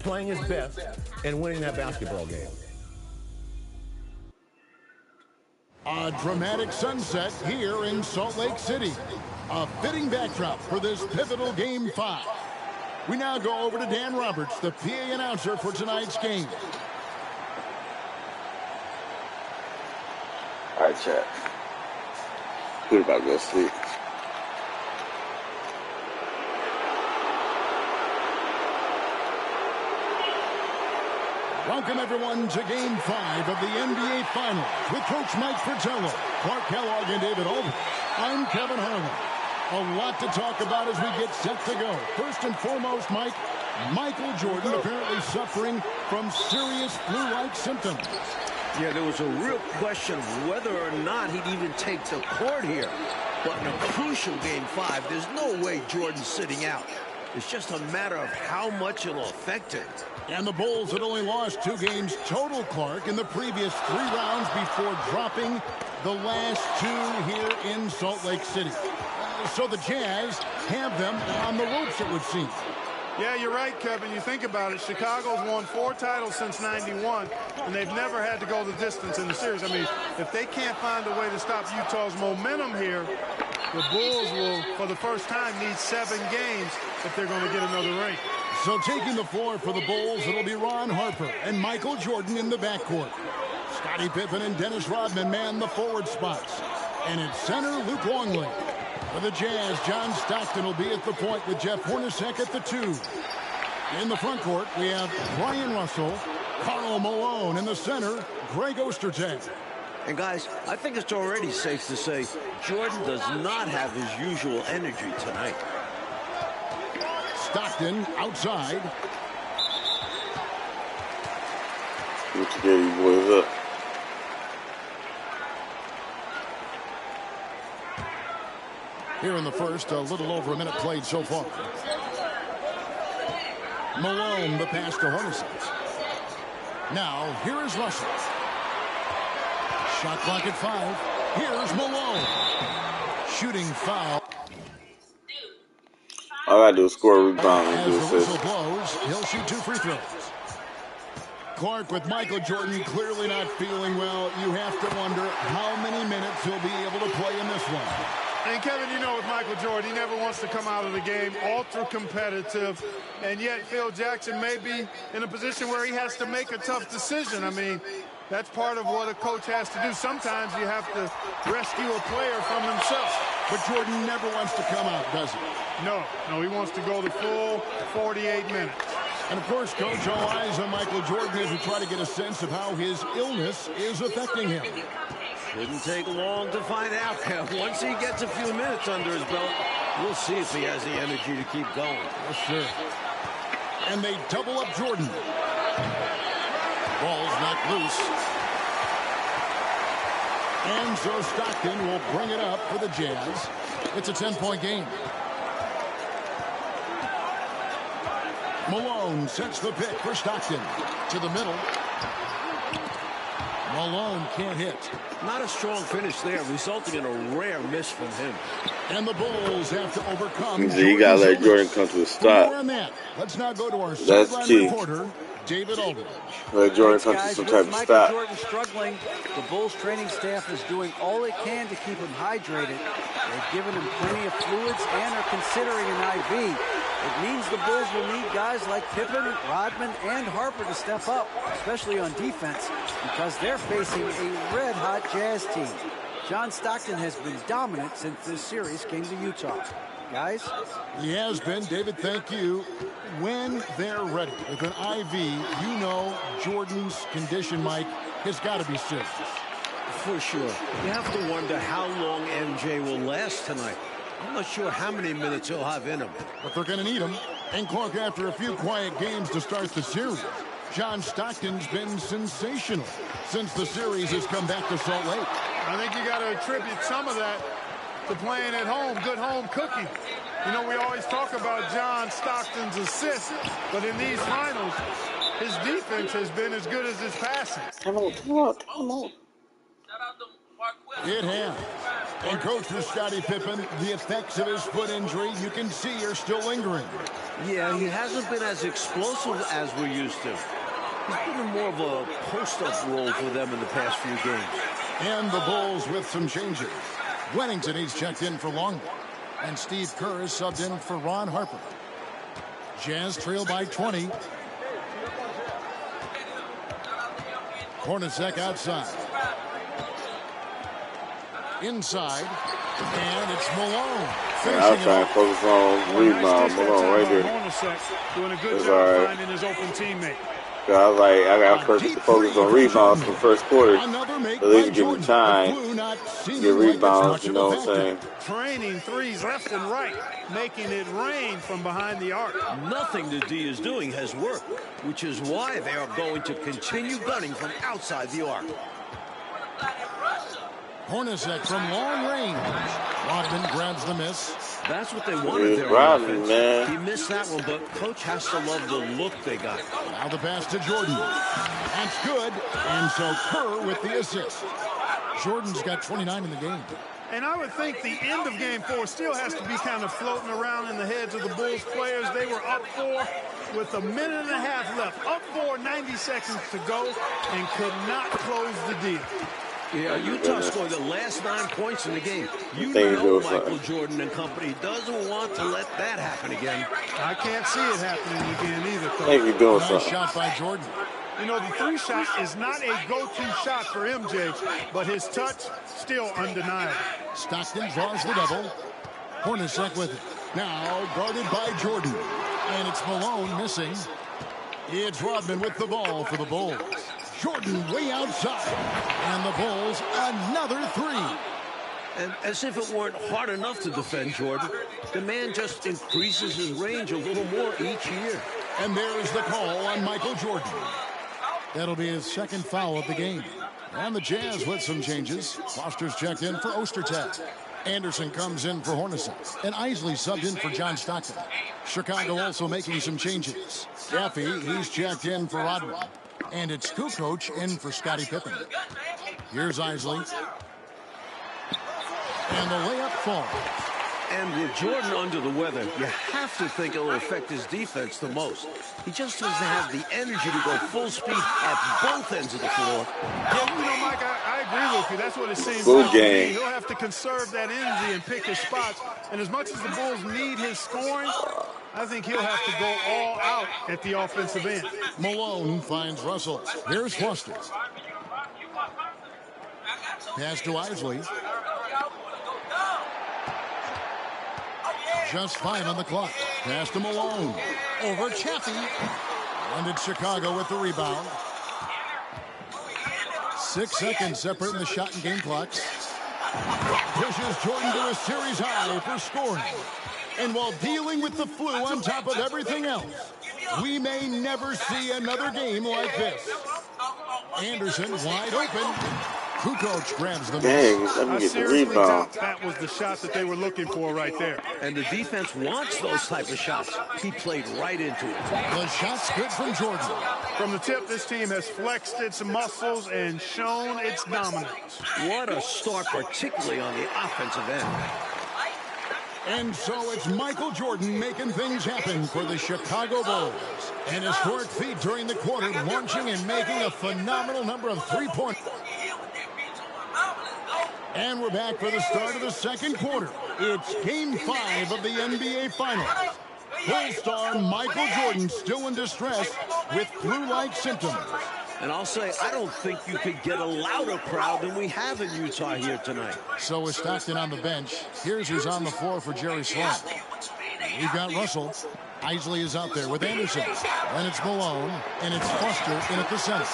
playing his best and winning that basketball game. A dramatic sunset here in Salt Lake City. A fitting backdrop for this pivotal Game 5. We now go over to Dan Roberts, the PA announcer for tonight's game. All right, chat. We're about to go to sleep. Welcome, everyone, to Game 5 of the NBA Finals with Coach Mike Fratello, Clark Kellogg, and David Aldridge. I'm Kevin Harlan. A lot to talk about as we get set to go. First and foremost, Mike, Michael Jordan apparently suffering from serious flu-like symptoms. Yeah, there was a real question of whether or not he'd even take to court here. But in a crucial Game 5, there's no way Jordan's sitting out. It's just a matter of how much it'll affect him. And the Bulls had only lost 2 games total, Clark, in the previous 3 rounds before dropping the last 2 here in Salt Lake City. So the Jazz have them on the ropes, it would seem. Yeah, you're right, Kevin. You think about it, Chicago's won 4 titles since '91, and they've never had to go the distance in the series. I mean, if they can't find a way to stop Utah's momentum here, the Bulls will, for the first time, need 7 games if they're going to get another ring. So taking the floor for the Bulls, it'll be Ron Harper and Michael Jordan in the backcourt. Scottie Pippen and Dennis Rodman man the forward spots. And at center, Luke Longley. For the Jazz, John Stockton will be at the point with Jeff Hornacek at the 2. In the front court, we have Brian Russell, Karl Malone in the center, Greg Ostertag. And guys, I think it's already safe to say Jordan does not have his usual energy tonight. Stockton outside. What you get these boys up? Here in the first, a little over a minute played so far. Malone, the pass to Hornacek. Now, here is Russell. Shot clock at 5. Here's Malone. Shooting foul. All I gotta do is score a rebound and As do the assist. whistle blows, he'll shoot 2 free throws. Clark, with Michael Jordan clearly not feeling well, you have to wonder how many minutes he'll be able to play in this one. And Kevin, you know, with Michael Jordan, he never wants to come out of the game ultra competitive, and yet Phil Jackson may be in a position where he has to make a tough decision. I mean, that's part of what a coach has to do. Sometimes you have to rescue a player from himself. But Jordan never wants to come out, does he? No, he wants to go the full 48 minutes. And, of course, Coach, all eyes on Michael Jordan as we try to get a sense of how his illness is affecting him. Shouldn't take long to find out. Once he gets a few minutes under his belt, we'll see if he has the energy to keep going. Yes, sir. And they double up Jordan. Ball's knocked loose. And so Stockton will bring it up for the Jazz. It's a 10-point game. Malone sets the pick for Stockton. To the middle. Malone can't hit. Not a strong finish there, resulting in a rare miss from him. And the Bulls have to overcome. So you gotta let Jordan come to a stop. Let's now go to our That's sideline key. reporter, David Aldridge. Let Jordan come to Guys, some with type of Michael stop. Jordan struggling, the Bulls training staff is doing all it can to keep him hydrated. They've given him plenty of fluids and are considering an IV. It means the Bulls will need guys like Pippen, Rodman, and Harper to step up, especially on defense, because they're facing a red-hot Jazz team. John Stockton has been dominant since this series came to Utah. Guys? He has been. David, thank you. When they're ready with an IV, you know Jordan's condition, Mike, has got to be serious. For sure. You have to wonder how long MJ will last tonight. I'm not sure how many minutes he'll have in him. But they're going to need him. And Clark, after a few quiet games to start the series, John Stockton's been sensational since the series has come back to Salt Lake. I think you got to attribute some of that to playing at home, good home cooking. You know, we always talk about John Stockton's assists, but in these finals, his defense has been as good as his passing. Come on. It has. And coach for Scottie Pippen, the effects of his foot injury, you can see, are still lingering. Yeah, he hasn't been as explosive as we're used to. He's been in more of a post-up role for them in the past few games. And the Bulls with some changes. Wennington, he's checked in for Longley. And Steve Kerr is subbed in for Ron Harper. Jazz trail by 20. Hornacek outside. Inside. And it's Malone. I was trying to focus on rebound. Malone right there. Hornacek doing a good It's job all right. finding his open teammate. I was like, I got to focus on rebounds for the first quarter. At least give me time to get rebounds, you know what I'm saying? Training threes left and right, making it rain from behind the arc. Nothing the D is doing has worked, which is why they are going to continue gunning from outside the arc. Hornacek from long range. Rodman grabs the miss. That's what they wanted there on Rodman, offense. man. He missed that one, but coach has to love the look they got. Now the pass to Jordan. That's good. And so Kerr with the assist. Jordan's got 29 in the game. And I would think the end of game 4 still has to be kind of floating around in the heads of the Bulls players. They were up 4 with a minute and a half left. Up 4, 90 seconds to go, and could not close the deal. Yeah, Utah scored the last 9 points in the game. You They know do Michael something. Jordan and company doesn't want to let that happen again. I can't see it happening again either, I Coach. think you're doing Nice something. shot by Jordan. You know, the 3 shot is not a go-to shot for MJ, but his touch still undeniable. Stockton draws the double. Hornacek with it. Now guarded by Jordan. And it's Malone missing. It's Rodman with the ball for the Bulls. Jordan way outside. And the Bulls another 3. And as if it weren't hard enough to defend Jordan, the man just increases his range a little more each year. And there's the call on Michael Jordan. That'll be his second foul of the game. And the Jazz with some changes. Foster's checked in for Ostertag. Anderson comes in for Hornacek. And Isley subbed in for John Stockton. Chicago also making some changes. Gaffey, he's checked in for Rodman. And it's Kukoc in for Scottie Pippen. Here's Isley. And the layup falls. And with Jordan under the weather, you have to think it'll affect his defense the most. He just doesn't have the energy to go full speed at both ends of the floor. Yeah, you know, Mike, I agree with you. That's what it seems Good like to me. game. He'll have to conserve that energy and pick his spots. And as much as the Bulls need his scoring, I think he'll have to go all out at the offensive end. Malone finds Russell. Here's Foster. Pass to Isley. Just 5 on the clock. Pass to Malone. Over Chaffee. And it's Chicago with the rebound. 6 seconds separating the shot and game clocks. Pushes Jordan to a series high for scoring. And while dealing with the flu on top of everything else, we may never see another game like this. Anderson wide open. Kukoc grabs the miss. Let me get the seriously rebound. doubt that was the shot that they were looking for right there. And the defense wants those type of shots. He played right into it. The shot's good from Jordan. From the tip, this team has flexed its muscles and shown its dominance. What a start, particularly on the offensive end. And so it's Michael Jordan making things happen for the Chicago Bulls. An historic feat during the quarter, launching and making a phenomenal number of three-pointers. And we're back for the start of the second quarter. It's Game 5 of the NBA Finals. Bull star Michael Jordan still in distress with flu-like symptoms. And I'll say, I don't think you could get a louder crowd than we have in Utah here tonight. So is Stockton on the bench. Here's who's on the floor for Jerry Sloan. We've got Russell. Isley is out there with Anderson. Then it's Malone, and it's Foster in at the center.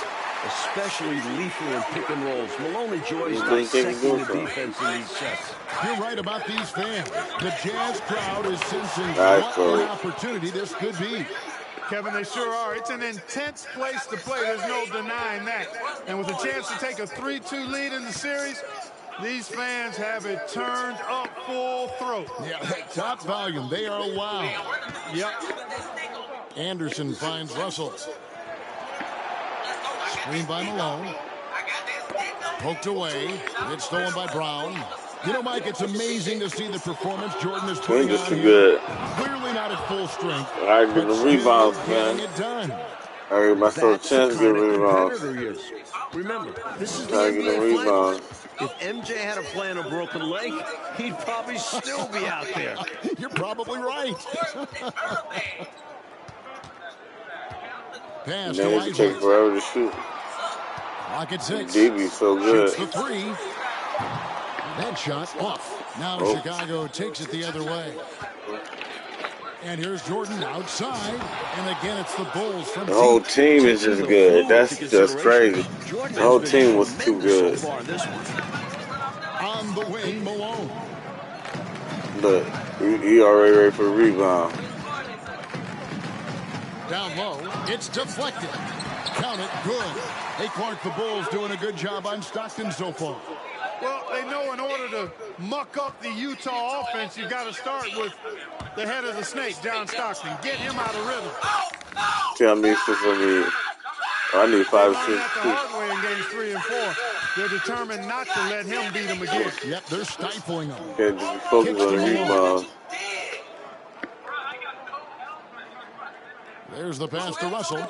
Especially lethal in pick and rolls. Malone enjoys dissecting the defense in these sets. You're right about these fans. The Jazz crowd is sensing Nice, what an opportunity this could be. Kevin, they sure are. It's an intense place to play. There's no denying that. And with a chance to take a 3-2 lead in the series, these fans have it turned up full throat. Yeah, top volume. They are loud. Yep. Anderson finds Russell. Screen by Malone. Poked away. It's stolen by Brown. You know, Mike, it's amazing to see the performance Jordan is putting on here. Good. Clearly not at full strength. I get the rebounds, man. Getting it done. I give myself a chance to get rebounds. Remember, this is the I get the NBA Finals. rebounds. If MJ had a play on a broken leg, he'd probably still be out there. You're probably right. Pass to Man, it takes Isley. forever to shoot. Clock at 6. DB's so good. Shoots the 3. That shot off. Now Chicago takes it the other way. And here's Jordan outside. And again, it's the Bulls from The whole team is just good. That's just crazy. The whole team was too good. On the wing, Malone. Look, he already ready for the rebound. Down low, it's deflected. Count it, good. Hey, Clark, the Bulls doing a good job on Stockton so far. Well, they know in order to muck up the Utah offense, you've got to start with the head of the snake, John Stockton. Get him out of rhythm. See how many assists I need? I need 5 They learned assists that the hard way in games 3 and 4. They're determined not to let him beat them again. Yep, they're stifling him. Can't just focus on the rebound. There's the pass to Russell.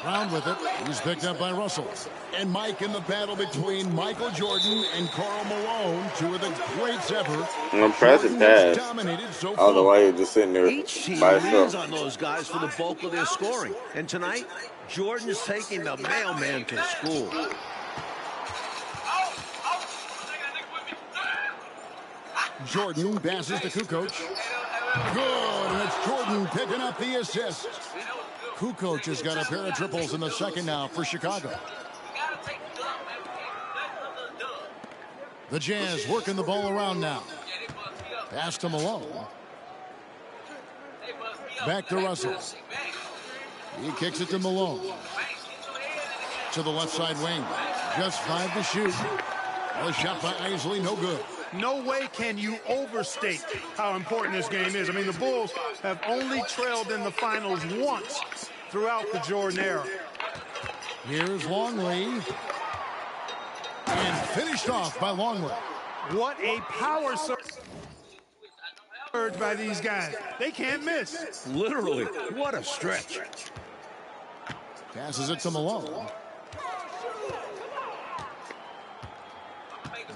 Brown with it. He's picked up by Russell. And Mike in the battle between Michael Jordan and Karl Malone, two of the greats ever. I'm pressing pass. Dominated so I don't know far. why you're just sitting there Each team by leans itself. on those guys for the bulk of their scoring. And tonight, Jordan's taking the mailman to school. Jordan passes to Kukoc. Good, and it's Jordan picking up the assist. Kukoc has got a pair of triples in the second now for Chicago. The Jazz working the ball around now. Pass to Malone. Back to Russell. He kicks it to Malone. To the left side wing. Just 5 to shoot. A shot by Isley, no good. No way can you overstate how important this game is. I mean, the Bulls have only trailed in the finals once throughout the Jordan era. Here's Longley. And finished off by Longley. What a power surge by these guys. They can't miss. Literally, what a stretch. Passes it to Malone.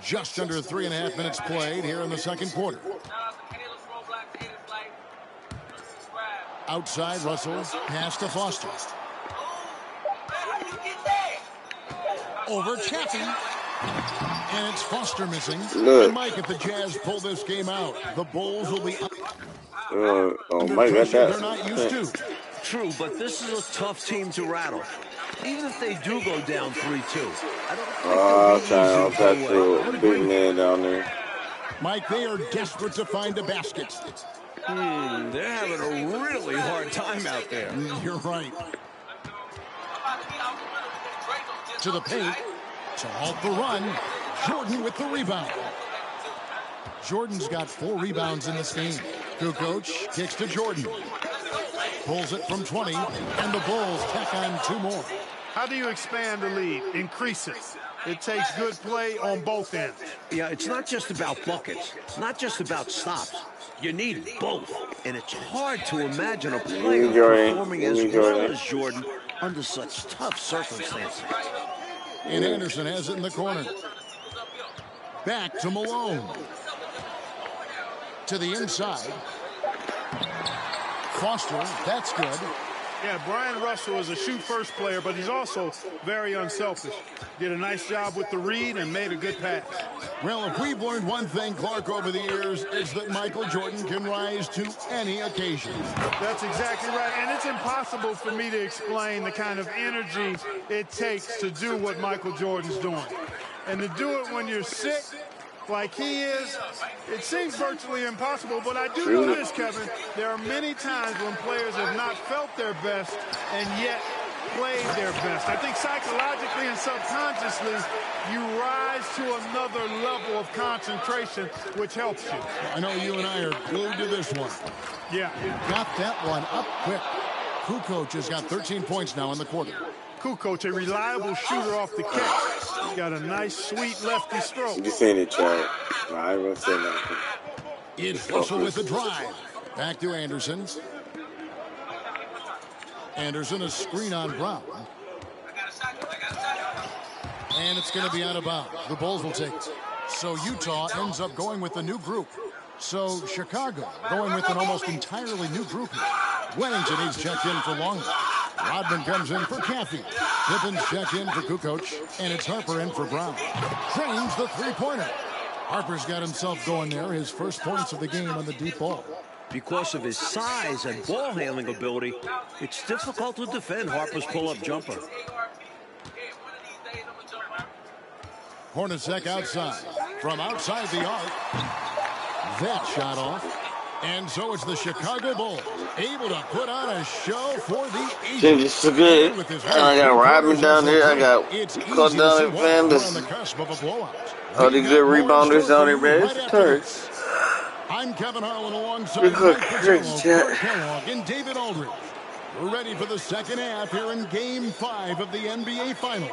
Just under 3.5 minutes played here in the second quarter. Outside, Russell. Pass to Foster. Over Chaffee. And it's Foster missing. Look. And Mike, if the Jazz pull this game out, the Bulls will be Oh, under Mike got pressure that. they're not used to. True, but this is a tough team to rattle. Even if they do go down 3-2, I don't think Oh, they'll be trying easy to to touch the big man down there. Mike, they are desperate to find a basket. They're having a really hard time out there. You're right. To the paint. To halt the run. Jordan with the rebound. Jordan's got 4 rebounds in this game. Kukoc kicks to Jordan. Pulls it from 20, and the Bulls tack on 2 more. How do you expand the lead? Increase it. It takes good play on both ends. Yeah, it's not just about buckets, not just about stops. You need both, and it's hard to imagine a player performing as well as Jordan under such tough circumstances. And Anderson has it in the corner. Back to Malone. To the inside. Foster, that's good. Yeah, Brian Russell is a shoot-first player, but he's also very unselfish. Did a nice job with the read and made a good pass. Well, if we've learned one thing, Clark, over the years, it's that Michael Jordan can rise to any occasion. That's exactly right, and it's impossible for me to explain the kind of energy it takes to do what Michael Jordan's doing. And to do it when you're sick, like he is, it seems virtually impossible, but I do know this, Kevin. There are many times when players have not felt their best and yet played their best. I think psychologically and subconsciously, you rise to another level of concentration, which helps you. I know you and I are glued to this one. Yeah. Got that one up quick. Kukoc has got 13 points now in the quarter. Kukoc, a reliable shooter off the catch. He's got a nice, sweet lefty stroke. You seen it, Chad. No, I ain't gonna say nothing. It's Russell with the drive. Back to Anderson. Anderson, a screen on Brown. And it's going to be out of bounds. The Bulls will take it. So Utah ends up going with a new group. So Chicago going with an almost entirely new group here. Wellington is checked in for Longley. Rodman comes in for Cathy. Pippin's checked in for Kukoc. And it's Harper in for Brown. Trains the three-pointer. Harper's got himself going there. His first points of the game on the deep ball. Because of his size and ball handling ability, it's difficult to defend Harper's pull-up jumper. Hornacek outside. From outside the arc. That shot off. And so it's the Chicago Bulls able to put on a show for the Eagles. It's good. And I got Rodman down there. I got Cut down in Fanders. All these good rebounders down there, man. It's turns. I'm Kevin Harlan alongside Mike Fratello, Kellogg, and David Aldridge. We're ready for the second half here in Game 5 of the NBA Finals.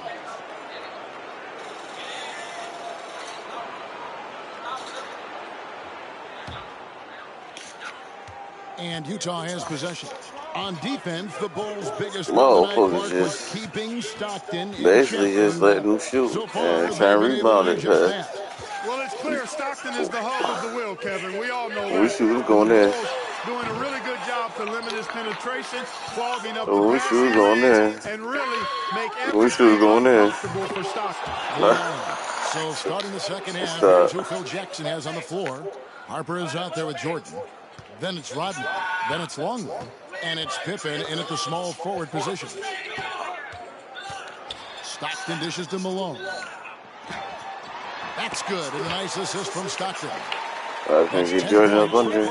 And Utah has possession. On defense, the Bulls' biggest was keeping Stockton in basically just letting them shoot and trying to rebound it. Well, it's clear Stockton is the hub of the will, Kevin. We all know that. We should going there. Doing a really good job to limit his penetration, clogging up we should going there. And really make everything comfortable for Stockton. So starting the second half, here's who Phil Jackson has on the floor. Harper is out there with Jordan. Then it's Rodman. Then it's Longley. And it's Pippen in at the small forward position. Stockton dishes to Malone. That's good. And a nice assist from Stockton. I think get Jordan up under.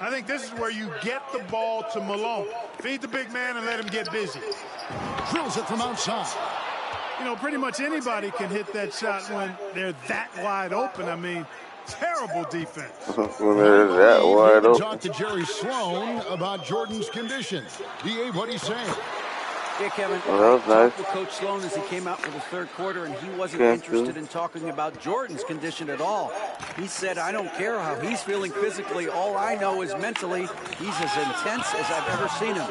I think this is where you get the ball to Malone. Feed the big man and let him get busy. Drills it from outside. You know, pretty much anybody can hit that shot when they're that wide open. I mean, terrible defense. When they're that wide open. Talk to Jerry Sloan about Jordan's condition. D.A., what he's saying. Yeah, Kevin, well, that was nice. With Coach Sloan as he came out for the third quarter, and he wasn't interested in talking about Jordan's condition at all. He said, I don't care how he's feeling physically. All I know is mentally, he's as intense as I've ever seen him.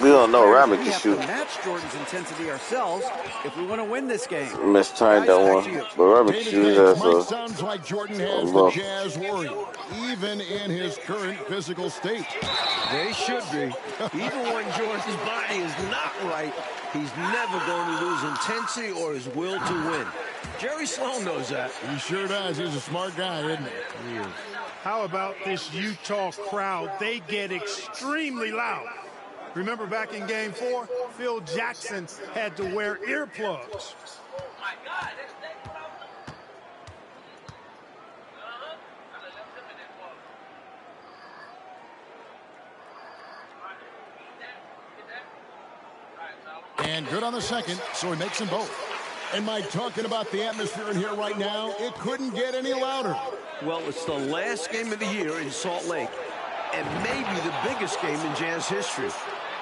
We don't know Rodman can shoot. We have to match Jordan's intensity ourselves if we want to win this game. Miss trying that one, but Rodman can shoot that. So sounds like Jordan has the Jazz worried, even in his current physical state. They should be. Even when Jordan's body is not right, he's never going to lose intensity or his will to win. Jerry Sloan knows that. He sure does. He's a smart guy, isn't he? He is. How about this Utah crowd? They get extremely loud. Remember back in Game 4, Phil Jackson had to wear earplugs. And good on the second, so he makes them both. And Mike, talking about the atmosphere in here right now, it couldn't get any louder. Well, it's the last game of the year in Salt Lake, and maybe the biggest game in Jazz history.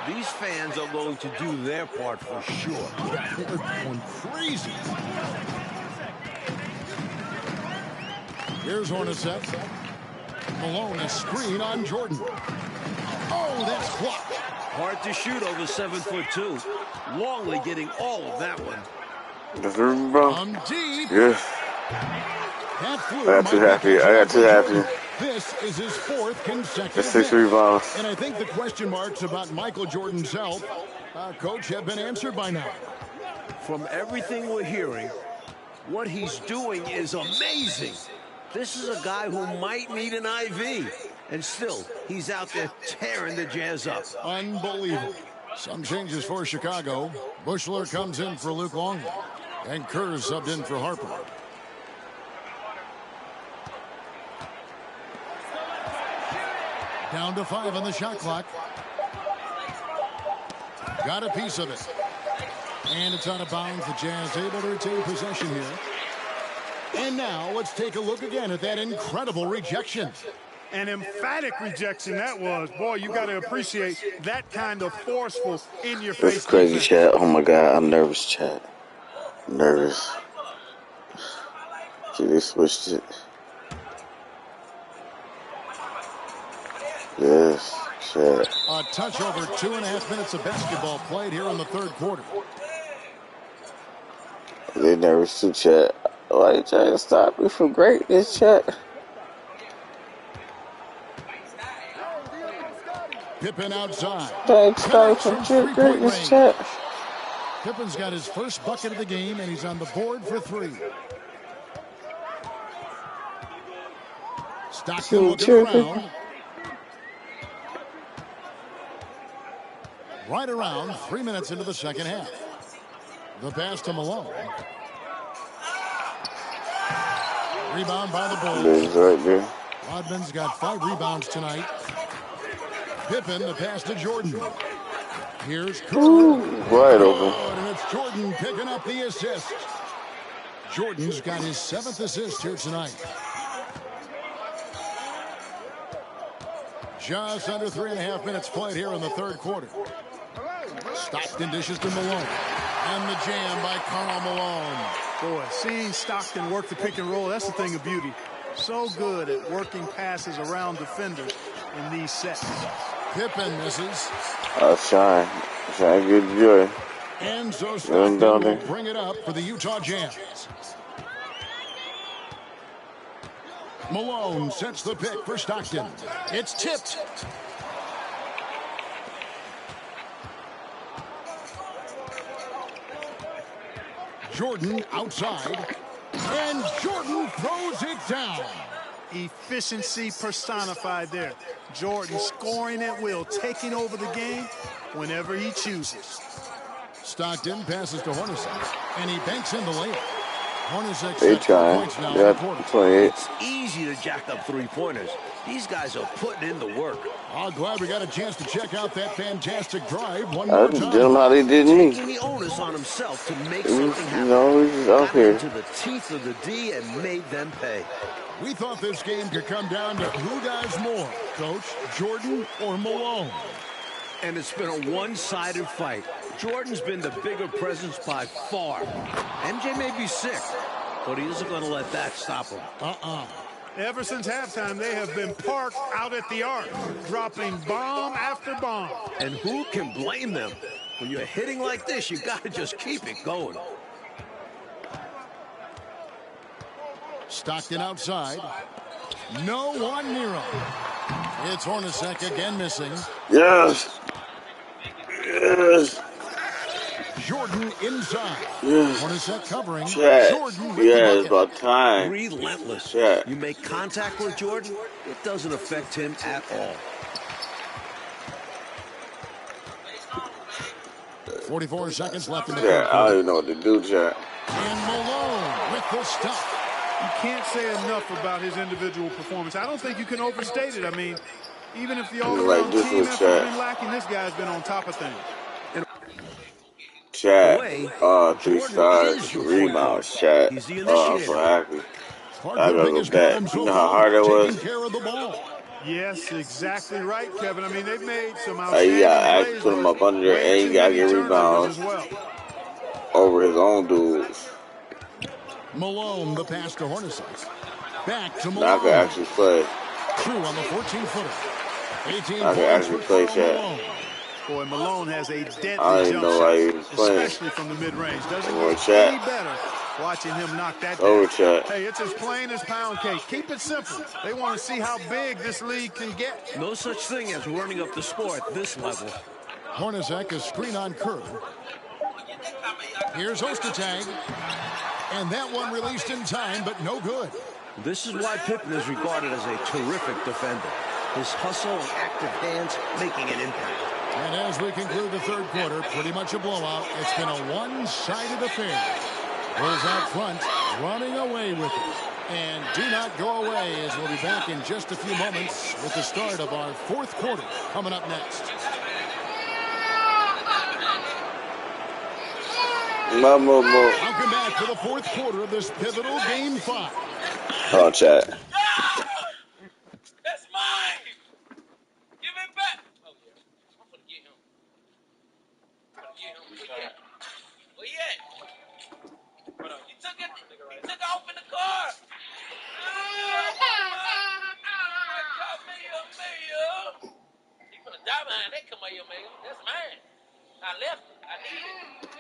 These fans are going to do their part for sure. They're going crazy. Here's Hornacek. Malone, a screen on Jordan. Oh, that's blocked. Hard to shoot over 7'2". Longley getting all of that one. Deep. Yeah. That I got too happy. I got too happy. This is his fourth consecutive. That's 6 rebounds. And I think the question marks about Michael Jordan's health, Coach, have been answered by now. From everything we're hearing, what he's doing is amazing. This is a guy who might need an IV. And still, he's out there tearing the Jazz up. Unbelievable. Some changes for Chicago. Bushler comes in for Luke Longley. And Kerr subbed in for Harper. Down to 5 on the shot clock. Got a piece of it. And it's out of bounds. The Jazz able to retain possession here. And now let's take a look again at that incredible rejection. An emphatic rejection that was. Boy, you got to appreciate that kind of forceful in-your-face. This is crazy, chat. Oh, my God. I'm nervous, chat. I'm nervous. See, they switched it. Yes, chat. A touch over 2.5 minutes of basketball played here in the third quarter. They nervous too, chat. Why you trying to stop me from greatness, chat? Pippen outside. Trying to stop me from greatness, chat. Pippen's got his first bucket of the game, and he's on the board for 3. Stockton looking around. Right around 3 minutes into the second half. The pass to Malone. Rebound by the Bulls. Right there. Rodman's got 5 rebounds tonight. Pippen, the pass to Jordan. Here's Kerr. Wide open. And it's Jordan picking up the assist. Jordan's got his 7th assist here tonight. Just under 3.5 minutes played here in the third quarter. Stockton dishes to Malone. And the jam by Karl Malone. Boy, seeing Stockton work the pick and roll, that's the thing of beauty. So good at working passes around defenders in these sets. Pippen misses. Shine. Shine, good joy. And so Stockton will bring it up for the Utah Jazz. Malone sets the pick for Stockton. It's tipped. Jordan outside. And Jordan throws it down. Efficiency personified there. Jordan scoring at will, taking over the game whenever he chooses. Stockton passes to Hornacek, and he banks in the layup. Hornacek they sets trying. points now. Yeah, 28. It's easy to jack up 3-pointers. These guys are putting in the work. I'm glad we got a chance to check out that fantastic drive one more I time. did him how they did me. Taking the onus on himself to make something happen. You know, he's out Got here. into the teeth of the D and made them pay. We thought this game could come down to who does more, Coach, Jordan or Malone. And it's been a one-sided fight. Jordan's been the bigger presence by far. MJ may be sick, but he isn't going to let that stop him. Ever since halftime, they have been parked out at the arc, dropping bomb after bomb. And who can blame them? When you're hitting like this, you got to just keep it going. Stockton outside. No one near him. It's Hornacek again missing. Yes. Yes. Jordan inside. Yes. Hornacek covering. Chat. Jordan with Yeah, the it's about time. Relentless. Chat. You make contact with Jordan, it doesn't affect him at all. 44 seconds left in the Yeah, third I quarter. don't even know what to do, chat. And Malone with the stuff. You can't say enough about his individual performance. I don't think you can overstate it. I mean, even if the all-around this team was effort has chat. been lacking, this guy's been on top of things. Chat. Way, 3 Jordan stars, is your point rebounds, guard. chat. He's the I'm initiator. so happy. Part I of their gotta go biggest back. problem so You know how far, hard that taking was? care of the ball. Yes, exactly right, Kevin. I mean, they've made some You outstanding gotta actually plays, put him up but under there, way and too you gotta many get turnovers rebounds as well. over his own dudes. Malone, the pass to Hornacek. Back to Now I can Malone. actually play. True on the 14-footer. 18 I can points actually for play, Karl chat. Malone. Boy, Malone has a I deadly don't even jump know why he shot, was playing. especially from the mid-range. Doesn't Over get chat. any better watching him knock that Over down. chat. Hey, it's as plain as pound cake. Keep it simple. They want to see how big this league can get. No such thing as running up the score at this level. Hornacek, a screen on Kerr. Here's Ostertag. And that one released in time, but no good. This is why Pippen is regarded as a terrific defender. His hustle and active hands making an impact. And as we conclude the third quarter, pretty much a blowout. It's been a one-sided affair. Bulls out front, running away with it. And do not go away, as we'll be back in just a few moments with the start of our fourth quarter coming up next. Welcome back to the fourth quarter of this pivotal Game 5. Oh, chat. That's mine! Give it back! Oh, yeah. I'm gonna get him. Where he at? He took it. He took off in the car. He finna die behind that Kamehameha. That's mine. I left it. I need it.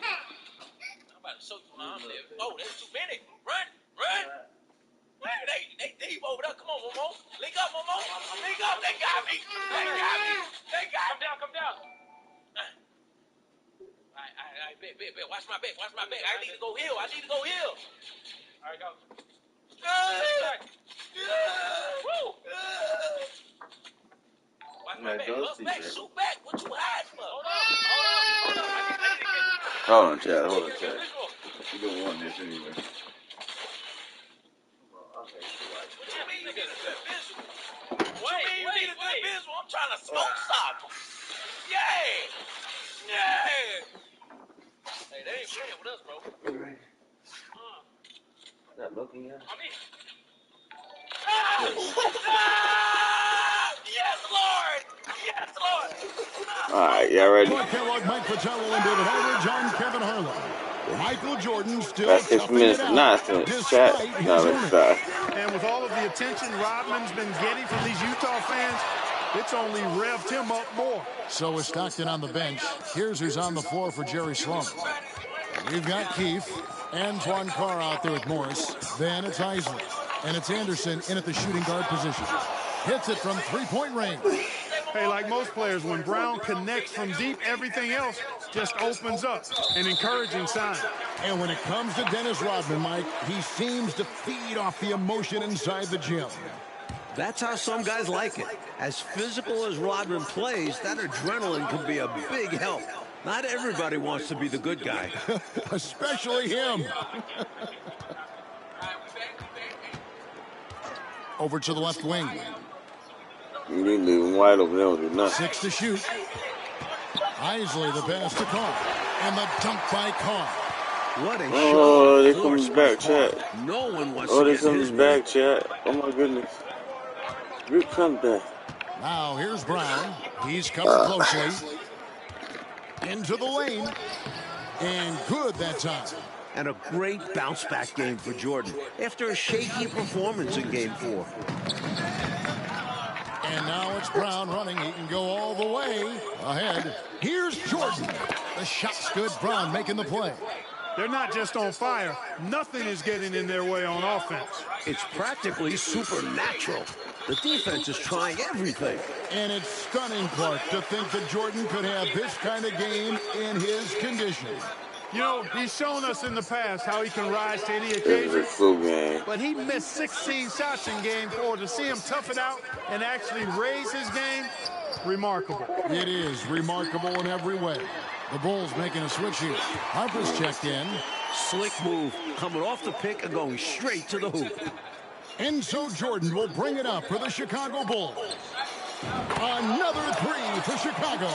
I'm about to show you how I'm living. Oh, there's too many. Run. Where they deep over there. Come on, Momo. Link up, Momo. Link up. They got me. Come down. All right, bet. Watch my back. I need to go heal. All right, go. Woo. Watch my back. Look back. Shoot back. What you hiding for? Hold on. Hold on, chat. You don't want this anyway. Wait. I'm trying to smoke something. Yeah. Hey, they ain't playing with us, bro. Not looking at. Yes, Lord. All right, y'all ready? Clark Kellogg, Mike Fratello, and David Aldridge, I'm Kevin Harlan. Michael Jordan still That's 6 toughing minutes it of out nonsense, despite chat. his No, let's earnings. start. And with all of the attention Rodman's been getting from these Utah fans, it's only revved him up more. So is Stockton on the bench. Here's who's on the floor for Jerry Sloan. We've got Keefe, Antoine Carr out there with Morris. Then it's Isley. And it's Anderson in at the shooting guard position. Hits it from three-point range. Hey, like most players, when Brown connects from deep, everything else just opens up. An encouraging sign. And when it comes to Dennis Rodman, Mike, he seems to feed off the emotion inside the gym. That's how some guys like it. As physical as Rodman plays, that adrenaline can be a big help. Not everybody wants to be the good guy. Especially him. Over to the left wing. You need to leave him wide open. They don't do nothing. 6 to shoot. Isley, the pass to Carr. And the dunk by Carr. What a shot. Oh, they Forced comes by back, Carr. chat. No one wants Oh, to they get in his comes way. back, chat. Oh, my goodness. Good comeback. Now here's Brown. He's covered closely. Into the lane. And good that time. And a great bounce-back game for Jordan after a shaky performance in Game 4. And now it's Brown running. He can go all the way ahead. Here's Jordan. The shot's good. Brown making the play. They're not just on fire. Nothing is getting in their way on offense. It's practically supernatural. The defense is trying everything. And it's stunning, Clark, to think that Jordan could have this kind of game in his condition. You know, he's shown us in the past how he can rise to any This is occasion. a full game. But he missed 16 shots in Game 4. To see him tough it out and actually raise his game, remarkable. It is remarkable in every way. The Bulls making a switch here. Harper's checked in. Slick move, coming off the pick and going straight to the hoop. And so Jordan will bring it up for the Chicago Bulls. Another three for Chicago.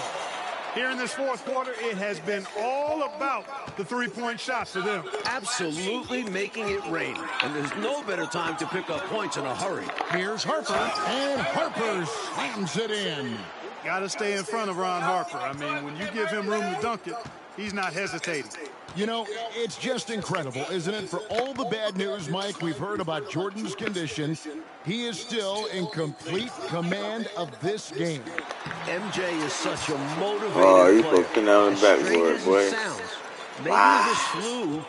Here in this fourth quarter, it has been all about the three-point shots for them. Absolutely making it rain. And there's no better time to pick up points in a hurry. Here's Harper, and Harper slams it in. Got to stay in front of Ron Harper. I mean, when you give him room to dunk it, he's not hesitating. You know, it's just incredible, isn't it? For all the bad news, Mike, we've heard about Jordan's condition, he is still in complete command of this game. MJ is such a motivated you player. put down the backboard, boy. Maybe this flu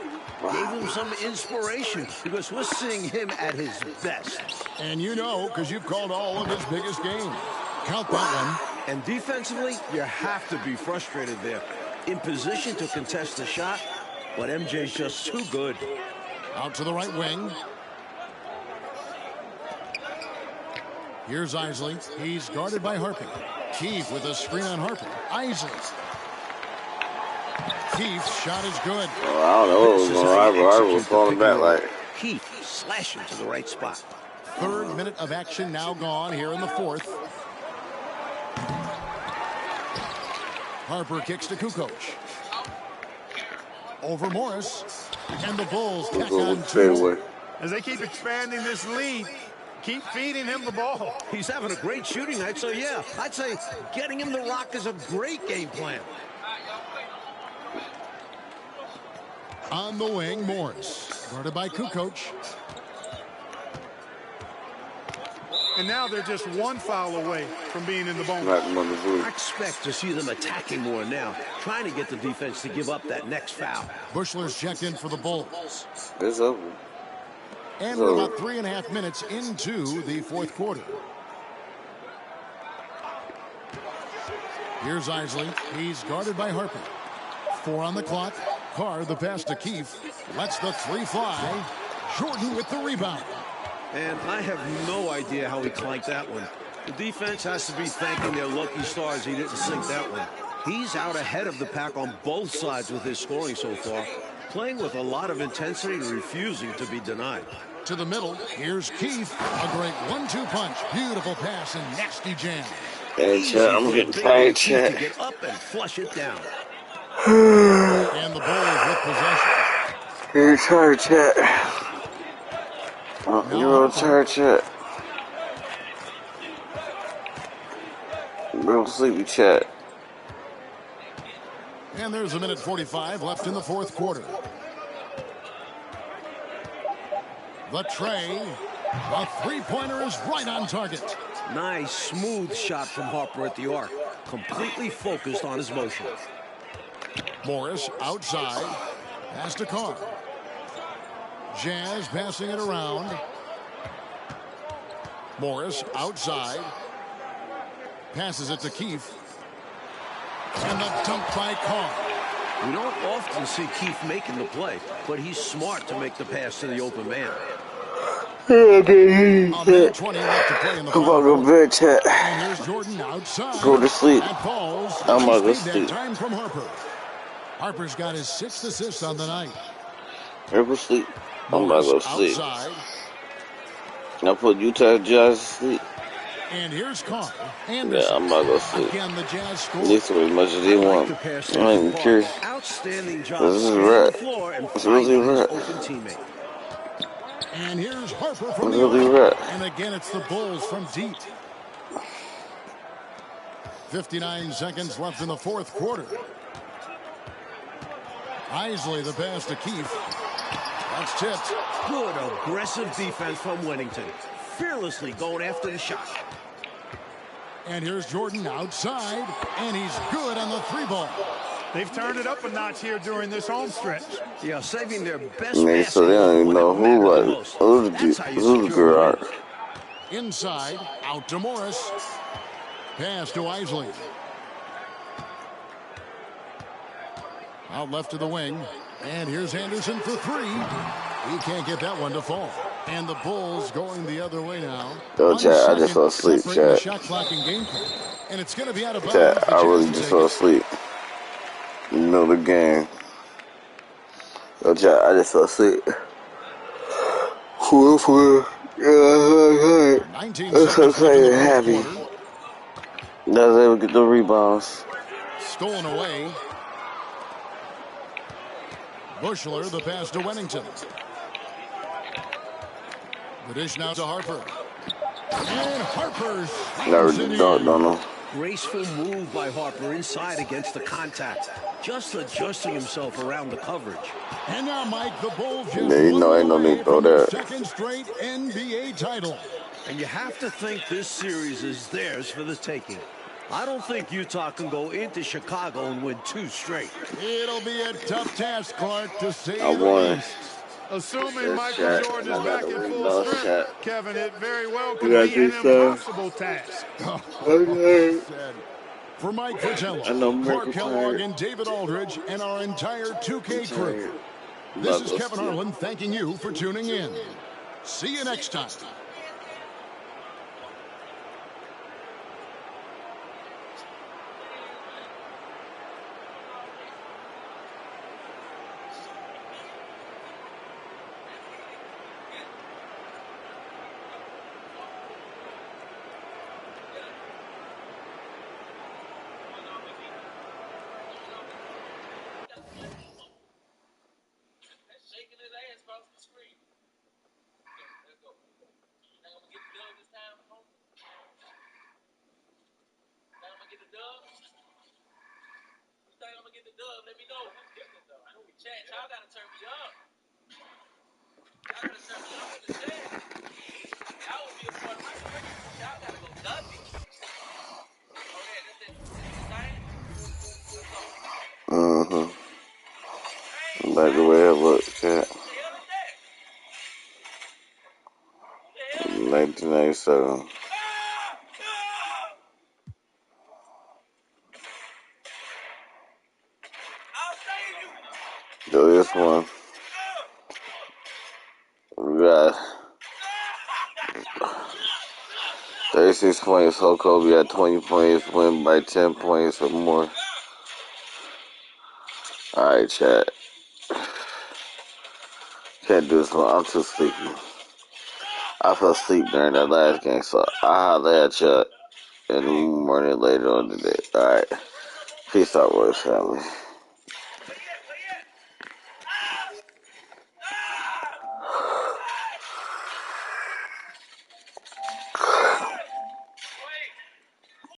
gave him some inspiration because we're seeing him at his best. And you know, because you've called all of his biggest games. Count that one. And defensively, you have to be frustrated there. In position to contest the shot, but MJ's just too good. Out to the right wing. Here's Isley. He's guarded by Harper. Keith with a screen on Harper. Isley. Keith's shot is good. Oh, I don't know what was going on. Harper was falling back like. Keith slashing to the right spot. Third minute of action now gone here in the fourth. Harper kicks to Kukoc. Over Morris. And the Bulls tack on two. As they keep expanding this lead, keep feeding him the ball. He's having a great shooting night, so yeah, I'd say getting him the rock is a great game plan. On the wing, Morris. Guarded by Kukoc. And now they're just one foul away from being in the bonus. I expect to see them attacking more now, trying to get the defense to give up that next foul. Bushler's checked in for the Bulls. It's over. And we're about 3.5 minutes into the fourth quarter. Here's Isley. He's guarded by Harper. 4 on the clock. Carr, the pass to Keith. Lets the three fly. Jordan with the rebound. And I have no idea how he clanked that one. The defense has to be thanking their lucky stars he didn't sink that one. He's out ahead of the pack on both sides with his scoring so far, playing with a lot of intensity and refusing to be denied. To the middle, here's Keith. A great 1-2 punch. Beautiful pass and nasty jam. Hey, Chet, I'm getting tired, Chet. To get up and flush it down. And the Bulls with possession. You're tired, Chet. You're tired, Chet. Real sleepy, Chet. And there's 1:45 left in the fourth quarter. The tray. The three-pointer is right on target. Nice, smooth shot from Harper at the arc. Completely focused on his motion. Morris outside. Pass to Carr. Jazz passing it around. Morris outside. Passes it to Keith. And the dunk by Carr. We don't often see Keith making the play, but he's smart to make the pass to the open man. Yeah, baby. 20 left to play in the I'm about to go to bed, Chet. And there's Jordan outside. Go to sleep. That falls. I'm about to go to sleep. Time from Harper. Harper's got his 6th assist on the night. Harper sleep. I'm about to go to sleep. Outside. I put Utah Jazz to sleep. And here's Carr. Yeah, I'm about to go to sleep. Again, the Jazz score. At least as much as they want. I ain't even curious. Outstanding job. This is red. It's really red. Open teammate. And here's Harper from It's the really arc. red. And again, it's the Bulls from deep. 59 seconds left in the fourth quarter. Isley, the pass to Keith. That's tipped. Good aggressive defense from Wennington. Fearlessly going after the shot. And here's Jordan outside. And he's good on the three ball. They've turned it up a notch here during this home stretch. Yeah, saving their best Man, so they don't even know who the girl are. Inside, out to Morris. Pass to Isley. Out left to the wing. And here's Anderson for three. He can't get that one to fall. And the Bulls going the other way now. Yo, Chad, I just fell asleep, Chad. Shot clock and game clock. And it's going to be out of bounds. Chad, I really just fell asleep. You know the game. Yo, chat, I just fell sick. Yeah, 19 I'm so seconds left in excited the and fourth happy. quarter. That was able to get the rebounds. Stolen away. Bushler, the pass to Wennington. The dish now to Harper. And Harper Never slams it dunk in. on him. Graceful move by Harper inside against the contact. Just adjusting himself around the coverage. And now, Mike, the Bulls just Yeah, you know, one ain't no away need to throw from their that. second straight NBA title. And you have to think this series is theirs for the taking. I don't think Utah can go into Chicago and win 2 straight. It'll be a tough task, Clark, to say I the won. least. Assuming This Michael chat, Jordan and is I got the back at full rebounds strength, chat. Kevin, it very well You could got be an this, impossible task. Okay. For Mike Fratello, I know Clark Miracle Kellogg, tired. and David Aldridge, and our entire 2K crew. Tired. This is Kevin Harlan thanking you for tuning in. See you next time. Shaking his ass across the screen. Let's go. You think I'm gonna get the dub this time, home? You think I'm gonna get the dub? You think I'm gonna get the dub? Let me know. I know we chat. Y'all gotta turn me up. Y'all gotta turn me up in the chat. Y'all would be a part of my stream. Y'all gotta go Dudley. Oh, yeah, that's it. Let's go. Like the way it looks, chat. 1997. So this one, we got 36 points. So Kobe had 20 points, win by 10 points or more. Alright, chat. Can't do this one. I'm too sleepy. I fell asleep during that last game, so I'll holler at you in the morning later on today. Alright. Peace out, Royce family.